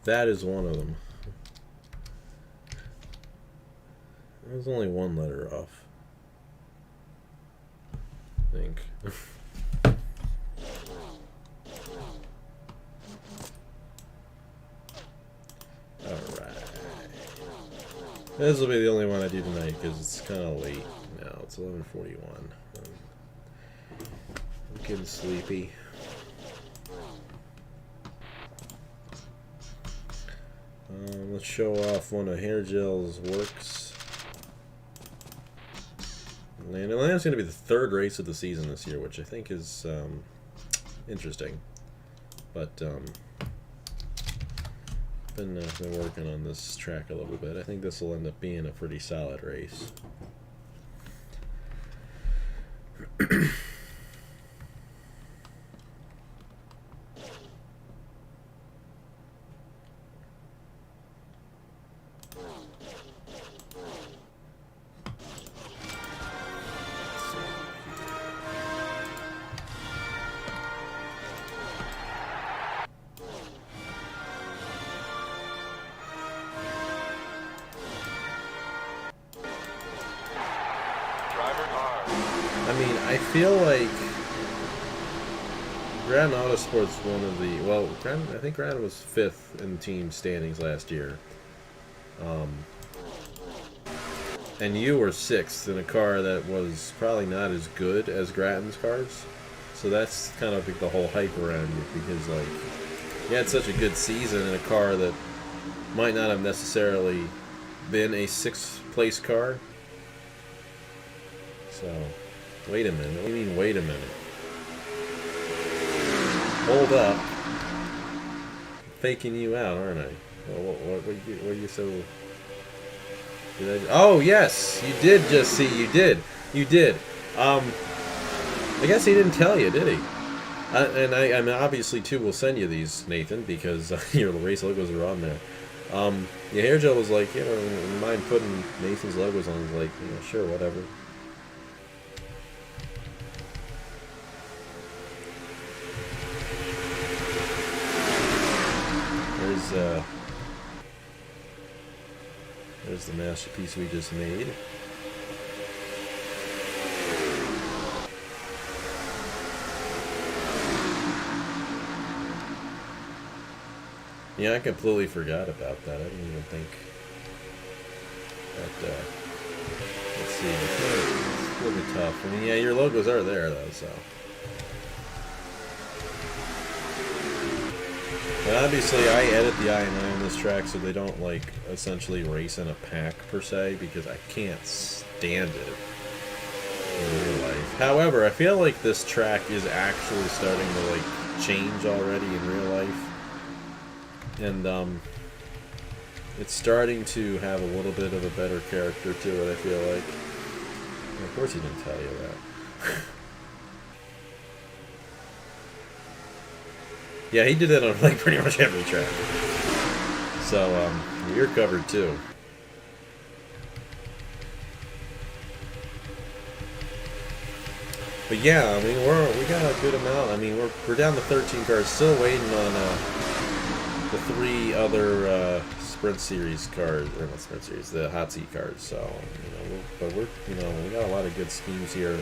That is one of them. There's only one letter off, I think. Alright. This will be the only one I do tonight because it's kind of late now. It's 11:41. I'm getting sleepy. Let's show off one of Hair Gel's works. Atlanta's going to be the third race of the season this year, which I think is interesting. But been working on this track a little bit. I think this will end up being a pretty solid race. I feel like Grattan Autosport's one of the... Well, I think Grattan was 5th in team standings last year. And you were 6th in a car that was probably not as good as Grattan's cars. So that's kind of like the whole hype around you, because like you had such a good season in a car that might not have necessarily been a 6th place car. So... Wait a minute. What do you mean, wait a minute? Hold up. Faking you out, aren't I? Well, what are you so... Did I... Oh, yes! You did just see. You did. You did. I guess he didn't tell you, did he? And I mean, obviously, too, we'll send you these, Nathan, because your race logos are on there. Yeah, Hair Gel was like, you know, mind putting Nathan's logos on? He's like, you know, sure, whatever. There's the masterpiece we just made. Yeah, I completely forgot about that. I didn't even think that, let's see, it's a little bit tough. I mean, yeah, your logos are there, though, so. But obviously, I edit the I&I on this track so they don't, like, essentially race in a pack, per se, because I can't stand it in real life. However, I feel like this track is actually starting to, like, change already in real life. And, it's starting to have a little bit of a better character to it, I feel like. And of course he didn't tell you that. Yeah, he did that on like pretty much every track. So, you're covered too. But yeah, I mean, we got a good amount. I mean, we're down to 13 cars, still waiting on the 3 other Sprint Series cars, or not Sprint Series, the Hot Seat cars. So, you know, we got a lot of good schemes here.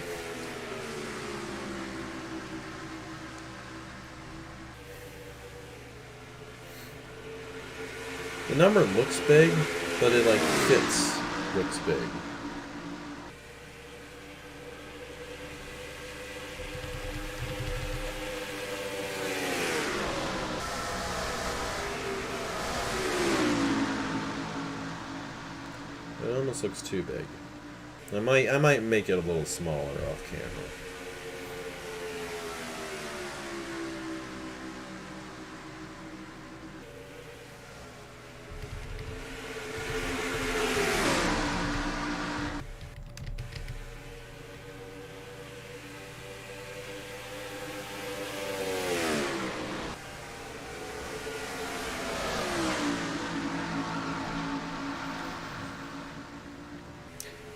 The number looks big, but it like fits. Looks big. It almost looks too big. I might make it a little smaller off camera.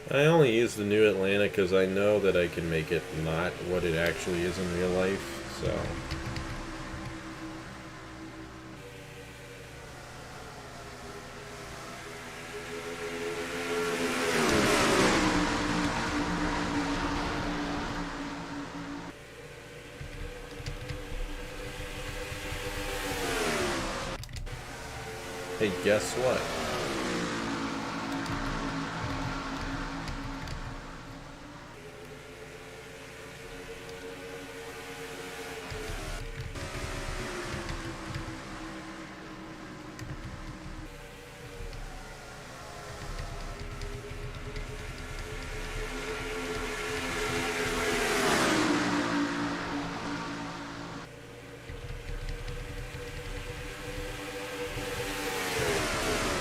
I only use the new Atlanta because I know that I can make it not what it actually is in real life, so... Hey, guess what?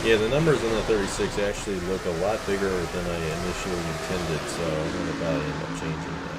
Yeah, the numbers on the 36 actually look a lot bigger than I initially intended, so I'm going to probably end up changing that.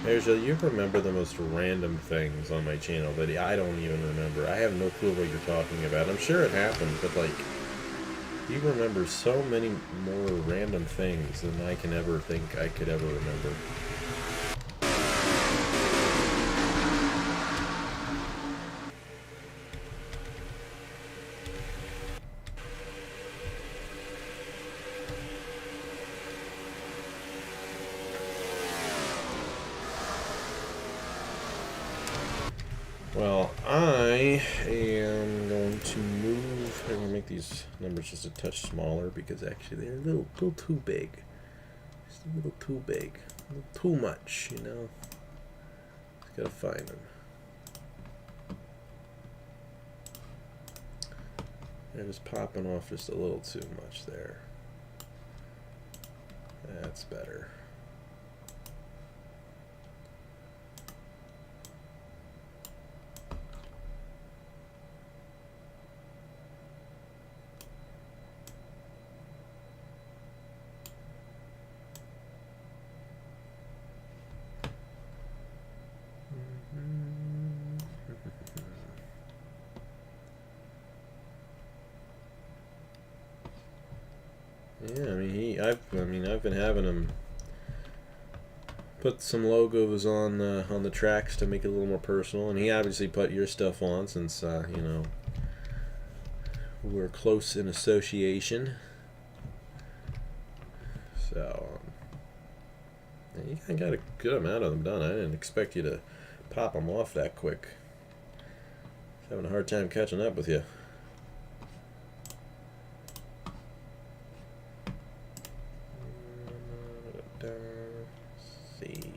Angel, you remember the most random things on my channel that I don't even remember. I have no clue what you're talking about. I'm sure it happened, but like, you remember so many more random things than I can ever think I could ever remember. Well, I am going to move. I'm going to make these numbers just a touch smaller because actually they're a little too big. Just a little too big. A little too much, you know? Just gotta find them. They're just popping off just a little too much there. That's better. Yeah, I mean, I've been having him put some logos on the tracks to make it a little more personal, and he obviously put your stuff on since you know, we're close in association. So yeah, you got a good amount of them done. I didn't expect you to pop them off that quick. Having a hard time catching up with you. See.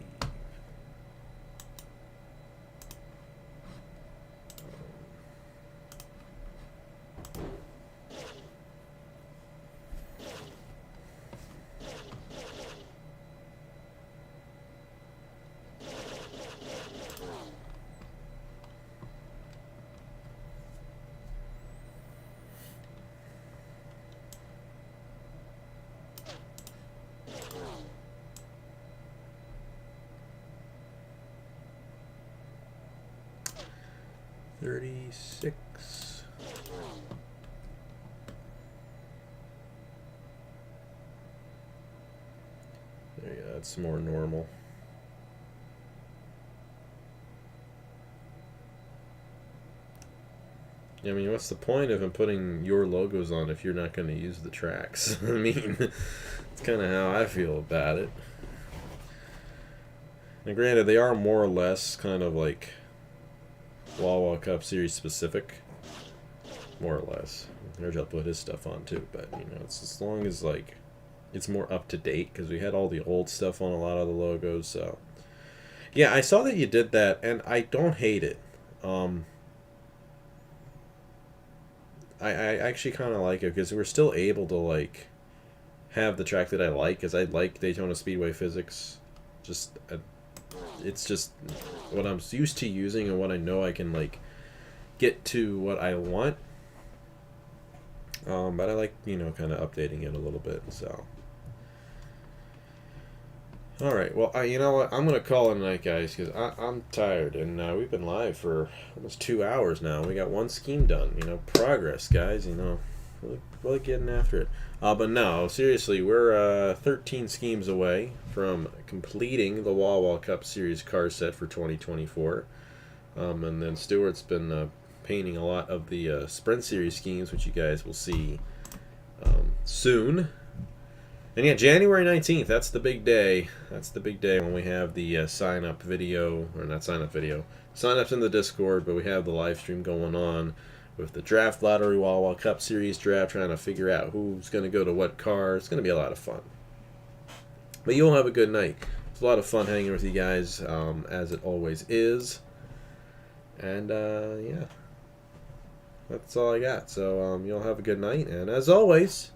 36. There you go, that's more normal. I mean, what's the point of him putting your logos on if you're not going to use the tracks? I mean, it's kind of how I feel about it. Now, granted, they are more or less kind of like Wawa Cup Series specific. More or less. I'll put his stuff on too, but, you know, it's as long as, like, it's more up to date, because we had all the old stuff on a lot of the logos, so. Yeah, I saw that you did that, and I don't hate it. I actually kind of like it because we're still able to like have the track that I like, because I like Daytona Speedway physics. Just it's just what I'm used to using and what I know I can like get to what I want. But I like, you know, kind of updating it a little bit. So all right, well, you know what? I'm gonna call it a night, guys, because I'm tired, and we've been live for almost 2 hours now. We got one scheme done. You know, progress, guys. You know, really getting after it. But no, seriously, we're 13 schemes away from completing the Wawa Cup Series car set for 2024. And then Stewart's been painting a lot of the Sprint Series schemes, which you guys will see soon. And yeah, January 19th, that's the big day. That's the big day when we have the sign-up video, or not sign-up video, sign-ups in the Discord, but we have the live stream going on with the draft lottery Wawa Cup Series draft, trying to figure out who's going to go to what car. It's going to be a lot of fun. But you all have a good night. It's a lot of fun hanging with you guys, as it always is. And, yeah. That's all I got. So, you all have a good night. And as always,